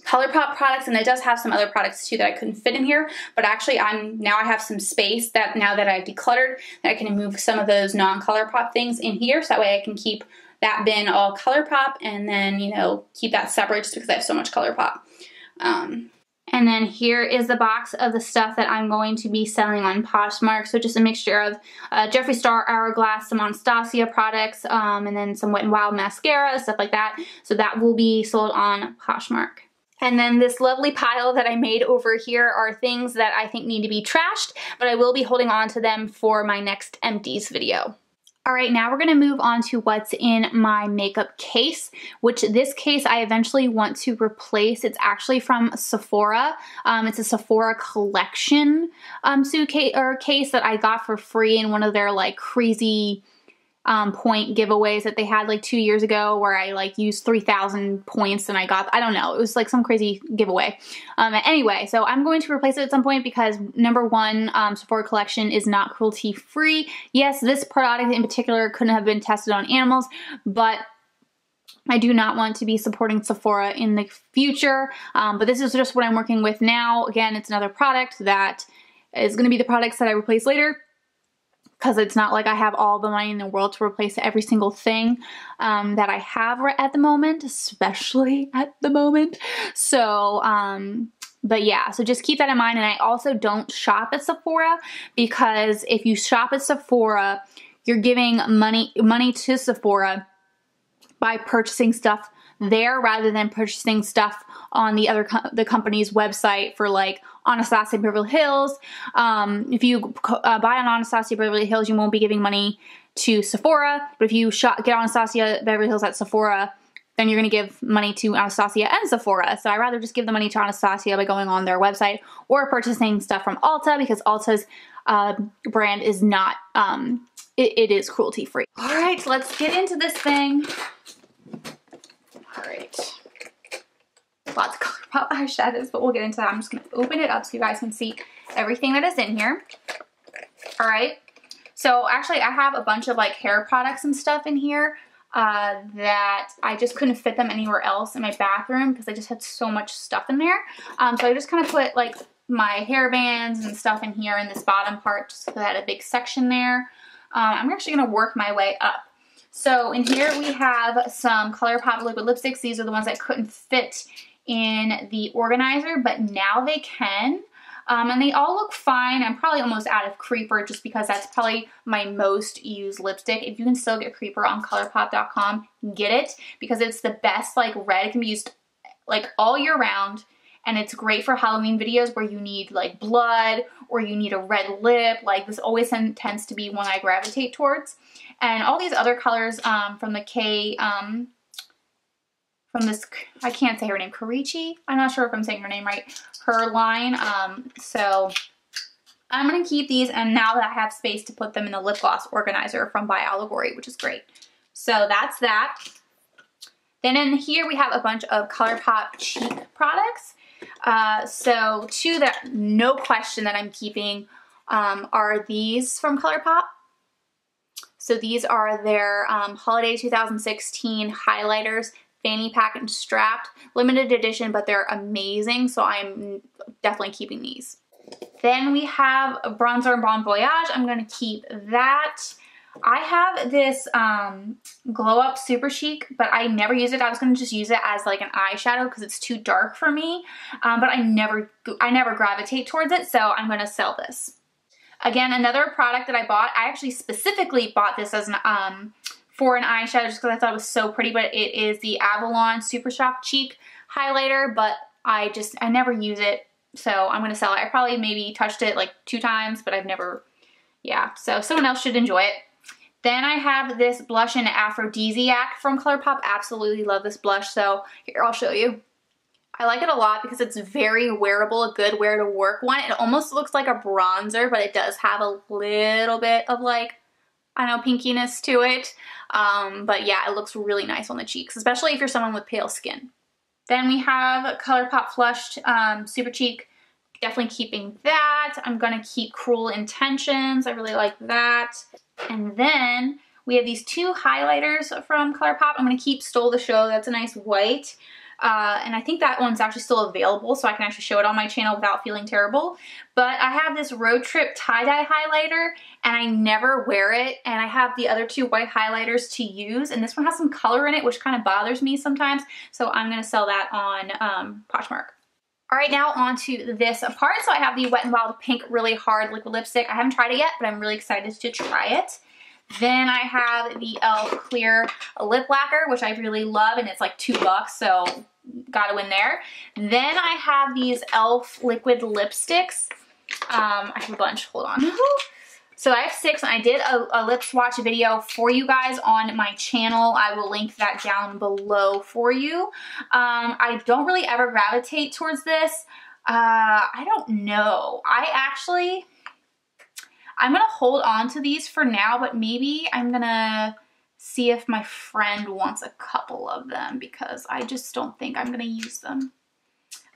Speaker 1: ColourPop products, and it does have some other products too that I couldn't fit in here, but actually now I have some space that now that I've decluttered, that I can move some of those non-ColourPop things in here, so that way I can keep that bin all ColourPop and then, you know, keep that separate just because I have so much ColourPop. And then here is the box of the stuff that I'm going to be selling on Poshmark. So just a mixture of Jeffree Star Hourglass, some Anastasia products, and then some Wet n Wild mascara, stuff like that. So that will be sold on Poshmark. And then this lovely pile that I made over here are things that I think need to be trashed, but I will be holding on to them for my next empties video. All right, now we're gonna move on to what's in my makeup case, which this case I eventually want to replace. It's actually from Sephora. It's a Sephora collection suitcase or case that I got for free in one of their like crazy point giveaways that they had like 2 years ago, where I like used 3,000 points and I got, I don't know, it was like some crazy giveaway. Anyway, so I'm going to replace it at some point because number one, Sephora collection is not cruelty free. Yes, this product in particular couldn't have been tested on animals, but I do not want to be supporting Sephora in the future. But this is just what I'm working with now. Again, it's another product that is going to be the products that I replace later, because it's not like I have all the money in the world to replace every single thing that I have at the moment, especially at the moment. So, but yeah, so just keep that in mind. And I also don't shop at Sephora, because if you shop at Sephora, you're giving money to Sephora by purchasing stuff there rather than purchasing stuff on the company's website for like Anastasia Beverly Hills. If you buy on Anastasia Beverly Hills, you won't be giving money to Sephora, but if you get Anastasia Beverly Hills at Sephora, then you're going to give money to Anastasia and Sephora. So I'd rather just give the money to Anastasia by going on their website or purchasing stuff from Ulta, because Ulta's brand is not, it is cruelty free. All right, let's get into this thing. All right. Lots of ColourPop eyeshadows, but we'll get into that. I'm just going to open it up so you guys can see everything that is in here. All right. So actually I have a bunch of like hair products and stuff in here that I just couldn't fit them anywhere else in my bathroom because I just had so much stuff in there. So I just kind of put like my hair bands and stuff in here in this bottom part just so I had a big section there. I'm actually going to work my way up. So in here we have some ColourPop liquid lipsticks. These are the ones that couldn't fit in the organizer, but now they can. And they all look fine. I'm probably almost out of Creeper just because that's probably my most used lipstick. If you can still get Creeper on ColourPop.com, get it, because it's the best like red. It can be used like all year round, and it's great for Halloween videos where you need like blood or you need a red lip. Like this always tends to be one I gravitate towards. And all these other colors from the from this, I can't say her name, Karichi? I'm not sure if I'm saying her name right. Her line. So I'm going to keep these, and now that I have space to put them in the lip gloss organizer from By Allegory, which is great. So that's that. Then in here we have a bunch of ColourPop cheek products. So two that no question that I'm keeping are these from ColourPop. So these are their Holiday 2016 highlighters. Fanny pack and strapped, limited edition, but they're amazing, so I'm definitely keeping these. Then we have a bronzer Bon Voyage. I'm going to keep that. I have this Glow Up Super Chic, but I never use it. I was going to just use it as like an eyeshadow because it's too dark for me, but I never gravitate towards it, so I'm going to sell this. Again, another product that I bought, I actually specifically bought this as an for an eyeshadow just because I thought it was so pretty, but it is the Avalon Super Shock Cheek highlighter, but I never use it, so I'm going to sell it. I probably maybe touched it like 2 times, but I've never, yeah, so someone else should enjoy it. Then I have this blush in Aphrodisiac from ColourPop. Absolutely love this blush, so here, I'll show you. I like it a lot because it's very wearable, a good wear to work one. It almost looks like a bronzer, but it does have a little bit of like, I don't know, pinkiness to it. But yeah, it looks really nice on the cheeks, especially if you're someone with pale skin. Then we have ColourPop Flushed Super Cheek. Definitely keeping that. I'm going to keep Cruel Intentions. I really like that. And then we have these 2 highlighters from ColourPop. I'm going to keep Stole the Show. That's a nice white. And I think that one's actually still available, so I can actually show it on my channel without feeling terrible. But I have this Road Trip tie-dye highlighter, and I never wear it. And I have the other 2 white highlighters to use, and this one has some color in it, which kind of bothers me sometimes. So I'm going to sell that on Poshmark. All right, now on to this part. So I have the Wet n Wild Pink Really Hard Liquid Lipstick. I haven't tried it yet, but I'm really excited to try it. Then I have the e.l.f. Clear Lip Lacquer, which I really love, and it's like $2, so gotta win there. Then I have these e.l.f. liquid lipsticks. I have a bunch, hold on. So I have 6, and I did a lip swatch video for you guys on my channel. I will link that down below for you. I don't really ever gravitate towards this. I don't know. I'm going to hold on to these for now, but maybe I'm going to see if my friend wants a couple of them because I just don't think I'm going to use them.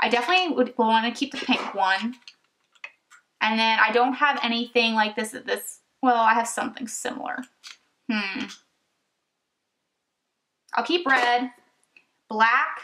Speaker 1: I definitely would want to keep the pink one. And then I don't have anything like this, well, I have something similar. I'll keep red, black.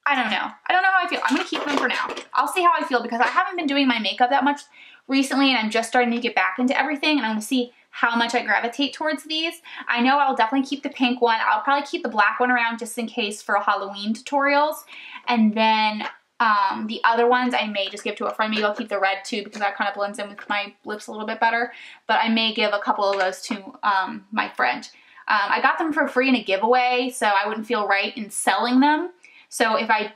Speaker 1: I don't know. I don't know how I feel. I'm going to keep them for now. I'll see how I feel because I haven't been doing my makeup that much recently and I'm just starting to get back into everything and I'm going to see how much I gravitate towards these. I know I'll definitely keep the pink one. I'll probably keep the black one around just in case for Halloween tutorials. And then the other ones I may just give to a friend. Maybe I'll keep the red too because that kind of blends in with my lips a little bit better. But I may give a couple of those to my friend. I got them for free in a giveaway, so I wouldn't feel right in selling them. So if I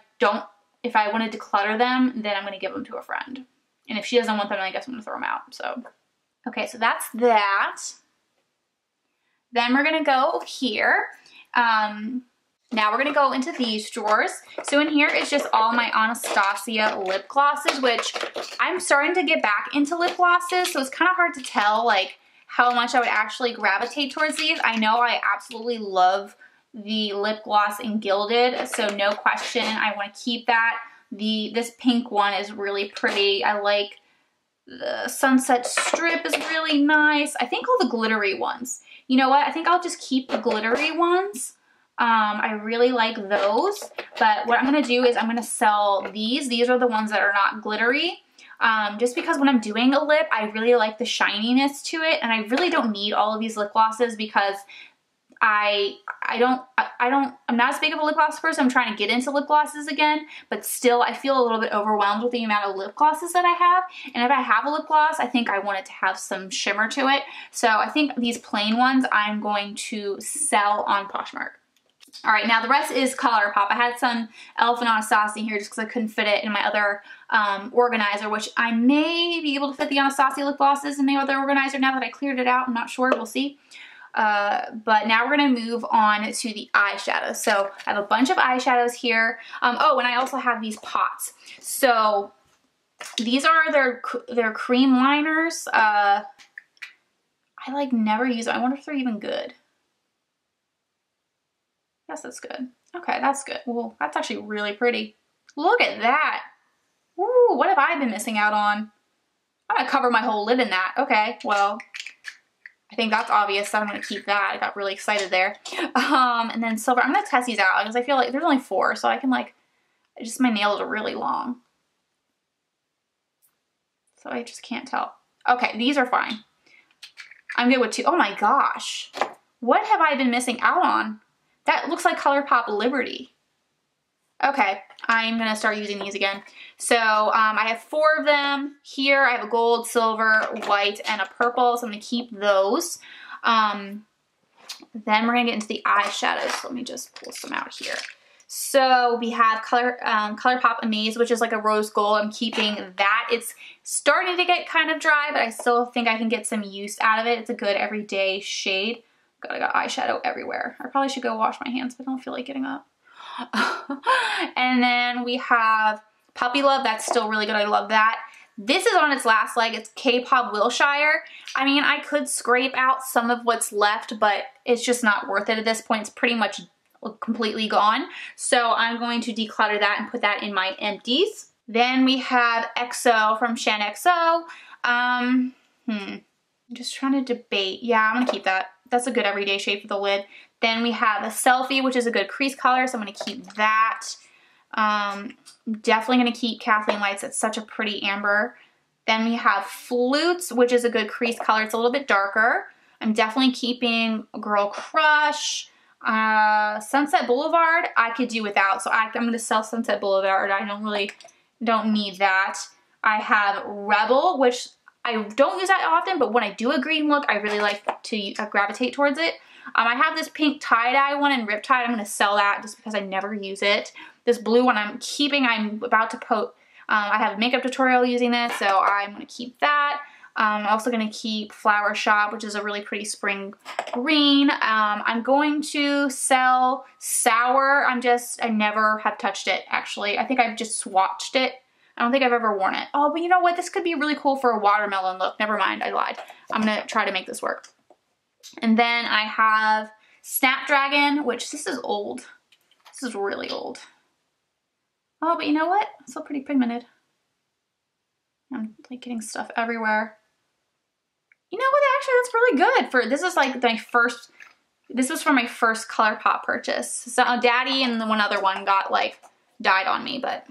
Speaker 1: want to declutter them, then I'm going to give them to a friend. And if she doesn't want them, I guess I'm going to throw them out. So, okay, so that's that. Then we're going to go here. Now we're going to go into these drawers. So in here is just all my Anastasia lip glosses, which I'm starting to get back into lip glosses. So it's kind of hard to tell like how much I would actually gravitate towards these. I know I absolutely love the lip gloss in Gilded, so no question, I want to keep that. This pink one is really pretty. I like the Sunset Strip is really nice. I think all the glittery ones. You know what? I think I'll just keep the glittery ones. I really like those, but what I'm going to do is I'm going to sell these. These are the ones that are not glittery. Just because when I'm doing a lip, I really like the shininess to it, and I really don't need all of these lip glosses because I I'm not as big of a lip gloss person. I'm trying to get into lip glosses again, but still I feel a little bit overwhelmed with the amount of lip glosses that I have. And if I have a lip gloss, I think I want it to have some shimmer to it. So I think these plain ones I'm going to sell on Poshmark. All right, now the rest is ColourPop. I had some Elf and Anastasia here just because I couldn't fit it in my other organizer, which I may be able to fit the Anastasia lip glosses in the other organizer now that I cleared it out. I'm not sure, we'll see. But now we're gonna move on to the eyeshadows. So I have a bunch of eyeshadows here. Oh, and I also have these pots. So these are their cream liners. I like never use them. I wonder if they're even good. Yes, that's good. Okay, that's good. Well, that's actually really pretty. Look at that. Ooh, what have I been missing out on? I'm gonna cover my whole lid in that. Okay, well, I think that's obvious, so I'm gonna keep that. I got really excited there. And then silver, I'm gonna test these out because I feel like there's only 4, so I can like, my nails are really long. So I just can't tell. Okay, these are fine. I'm good with 2. Oh my gosh. What have I been missing out on? That looks like ColourPop Liberty. Okay, I'm gonna start using these again. So I have 4 of them here. I have a gold, silver, white, and a purple. So I'm gonna keep those. Then we're gonna get into the eyeshadows. So let me just pull some out here. So we have ColourPop Amaze, which is like a rose gold. I'm keeping that. It's starting to get kind of dry, but I still think I can get some use out of it. It's a good everyday shade. God, I got eyeshadow everywhere. I probably should go wash my hands, but I don't feel like getting up. And then we have Puppy Love. That's still really good. I love that. This is on its last leg. It's K-Pop Wilshire. I mean, I could scrape out some of what's left, but it's just not worth it at this point. It's pretty much completely gone. So I'm going to declutter that and put that in my empties. Then we have XO from Shan XO. I'm just trying to debate. Yeah, I'm gonna keep that. That's a good everyday shade for the lid. Then we have a Selfie, which is a good crease color, so I'm gonna keep that. Definitely gonna keep Kathleen Lights. It's such a pretty amber. Then we have Flutes, which is a good crease color. It's a little bit darker. I'm definitely keeping Girl Crush. Sunset Boulevard, I could do without, so I'm gonna sell Sunset Boulevard. I don't need that. I have Rebel, which I don't use that often, but when I do a green look, I really like to gravitate towards it. I have this pink tie-dye one in Riptide. I'm going to sell that just because I never use it. This blue one I'm keeping. I'm about to post. I have a makeup tutorial using this, so I'm going to keep that. I'm also going to keep Flower Shop, which is a really pretty spring green. I'm going to sell Sour. I never have touched it, actually. I think I've just swatched it. I don't think I've ever worn it. Oh, but you know what? This could be really cool for a watermelon look. Never mind, I lied. I'm gonna try to make this work. And then I have Snapdragon, which this is old. This is really old. Oh, but you know what? It's still pretty pigmented. I'm like getting stuff everywhere. You know what? Actually, that's really good for, this is like my first, this was for my first ColourPop purchase. So Daddy and the one other one got like, died on me, but.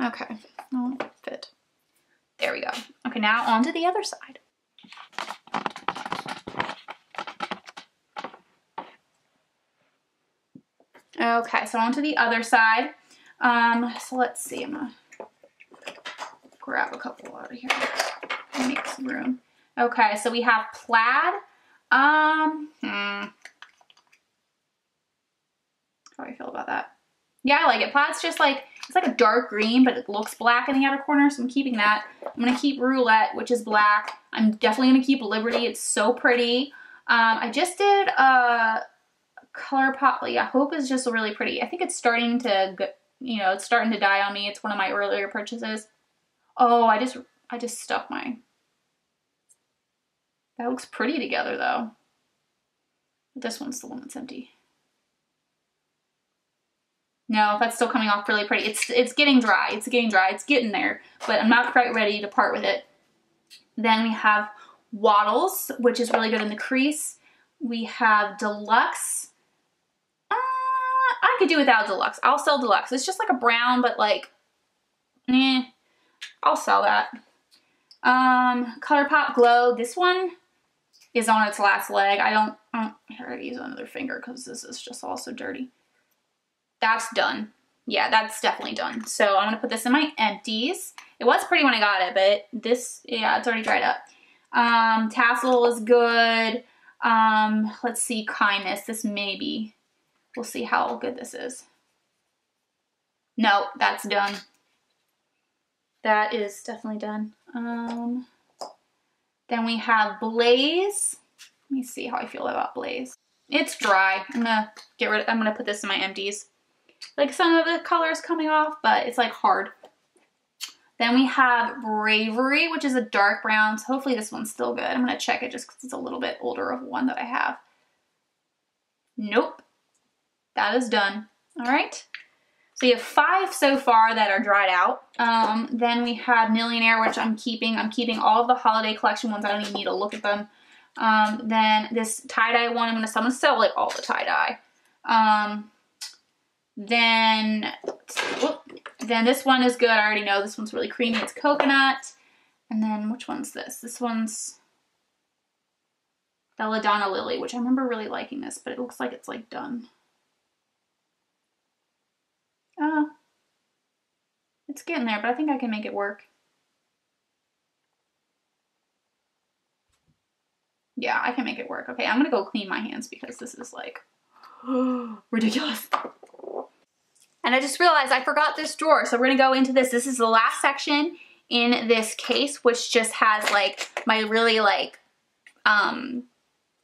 Speaker 1: Okay, oh, fit. There we go. Okay, now on to the other side. Okay, so on to the other side. So let's see, I'm gonna grab a couple out of here and make some room. Okay, so we have Plaid. How do I feel about that? Yeah, I like it. Plaid's just like, it's like a dark green, but it looks black in the outer corner, so I'm keeping that. I'm gonna keep Roulette, which is black. I'm definitely gonna keep Liberty. It's so pretty. I just did ColourPop. Yeah, Hope is just really pretty. I think it's starting to, you know, it's starting to die on me. It's one of my earlier purchases. Oh, I just stuck my. That looks pretty together though. This one's the one that's empty. No, that's still coming off really pretty. It's getting dry. It's getting dry. It's getting there, but I'm not quite ready to part with it. Then we have Waddles, which is really good in the crease. We have Deluxe. I could do without Deluxe. I'll sell Deluxe. It's just like a brown, but like, I'll sell that. ColourPop Glow. This one, is on its last leg. I gotta use another finger because this is just all so dirty. That's done. Yeah, that's definitely done. So I'm gonna put this in my empties. It was pretty when I got it, but this, yeah, it's already dried up. Tassel is good. Let's see, Kindness. This may be. We'll see how good this is. No, that's done. That is definitely done. Then we have Blaze. Let me see how I feel about Blaze. It's dry. I'm gonna put this in my empties. Like some of the color is coming off, but it's like hard. Then we have Bravery, which is a dark brown. So hopefully this one's still good. I'm gonna check it just because it's a little bit older of one that I have. Nope. That is done. All right. So you have 5 so far that are dried out. Then we have Millionaire, which I'm keeping. I'm keeping all of the holiday collection ones. I don't even need to look at them. Then this tie-dye one, I'm gonna sell like all the tie-dye. Then this one is good. I already know this one's really creamy. It's coconut. And then which one's this? This one's Belladonna Lily, which I remember really liking this, but it looks like it's like done. It's getting there, but I think I can make it work. Yeah, I can make it work. Okay, I'm gonna go clean my hands because this is like ridiculous. And I just realized I forgot this drawer, so we're gonna go into this. This is the last section in this case, which just has like my really like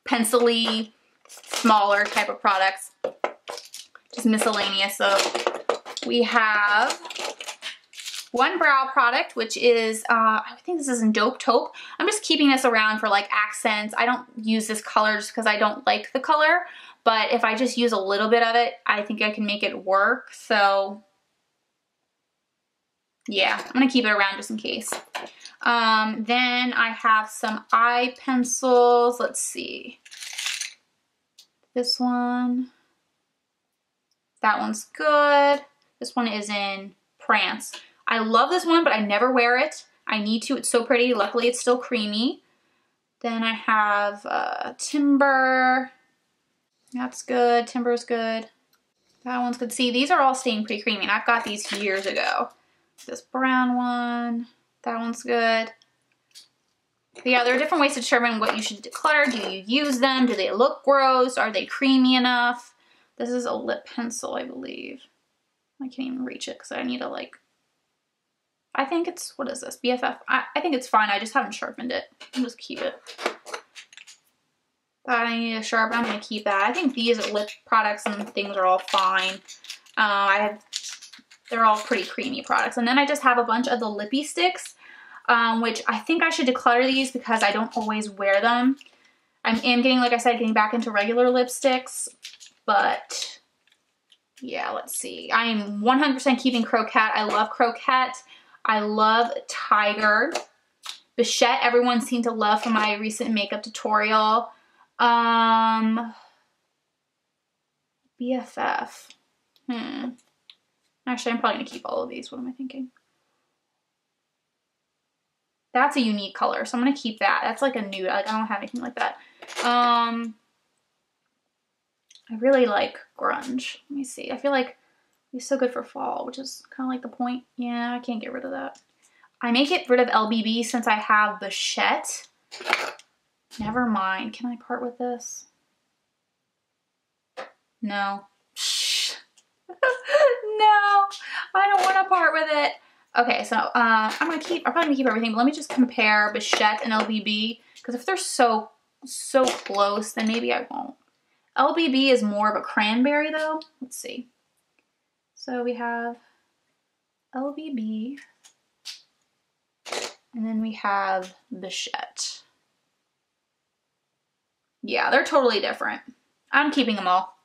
Speaker 1: pencil-y, smaller type of products, just miscellaneous. So we have one brow product, which is, I think this is in Dope Taupe. I'm just keeping this around for like accents. I don't use this color just because I don't like the color, but if I just use a little bit of it, I think I can make it work. So yeah, I'm gonna keep it around just in case. Then I have some eye pencils. Let's see. This one. That one's good. This one is in Prance. I love this one, but I never wear it. I need to. It's so pretty. Luckily, it's still creamy. Then I have Timber. That's good. Timber's good. That one's good. See, these are all staying pretty creamy, and I've got these years ago. This brown one. That one's good. But yeah, there are different ways to determine what you should declutter. Do you use them? Do they look gross? Are they creamy enough? This is a lip pencil, I believe. I can't even reach it because I need to like, I think it's, what is this? BFF. I think it's fine. I just haven't sharpened it. I'll just keep it. That I need to sharpen. I'm going to keep that. I think these lip products and things are all fine. They're all pretty creamy products. And then I just have a bunch of the lippy sticks, which I think I should declutter these because I don't always wear them. I am getting, like I said, getting back into regular lipsticks, but yeah, let's see. I am 100% keeping Croquette. I love Croquette. I love Tiger. Bichette, everyone seemed to love from my recent makeup tutorial. BFF. Actually, I'm probably going to keep all of these. What am I thinking? That's a unique color, so I'm going to keep that. That's like a nude. Like, I don't have anything like that. I really like Grunge. Let me see. I feel like it's so good for fall, which is kind of like the point. Yeah, I can't get rid of that. I may get rid of LBB since I have Bichette. Never mind. Can I part with this? No. No, I don't want to part with it. Okay, so I'm probably gonna keep everything, but let me just compare Bichette and LBB, because if they're so close, then maybe I won't. LBB is more of a cranberry though. Let's see. So we have LBB, and then we have Bichette. Yeah, they're totally different. I'm keeping them all.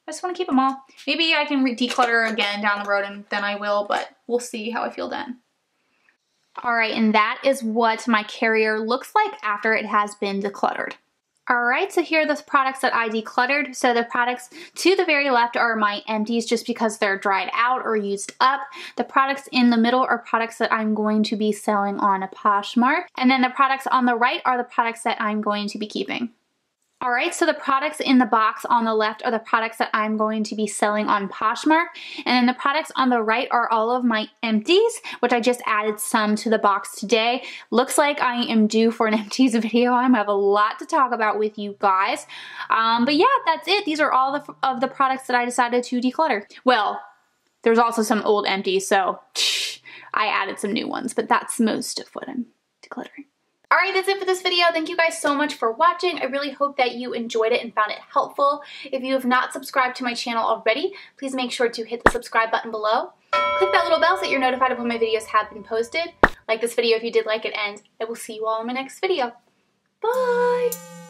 Speaker 1: I just want to keep them all. Maybe I can declutter again down the road and then I will, but we'll see how I feel then. All right, and that is what my carrier looks like after it has been decluttered. All right, so here are the products that I decluttered. So the products to the very left are my empties just because they're dried out or used up. The products in the middle are products that I'm going to be selling on a Poshmark. And then the products on the right are the products that I'm going to be keeping. All right, so the products in the box on the left are the products that I'm going to be selling on Poshmark, and then the products on the right are all of my empties, which I just added some to the box today. Looks like I am due for an empties video. I have a lot to talk about with you guys, but yeah, that's it. These are all of the products that I decided to declutter. Well, there's also some old empties, so I added some new ones, but that's most of what I'm decluttering. Alright, that's it for this video. Thank you guys so much for watching. I really hope that you enjoyed it and found it helpful. If you have not subscribed to my channel already, please make sure to hit the subscribe button below. Click that little bell so that you're notified of when my videos have been posted. Like this video if you did like it, and I will see you all in my next video. Bye!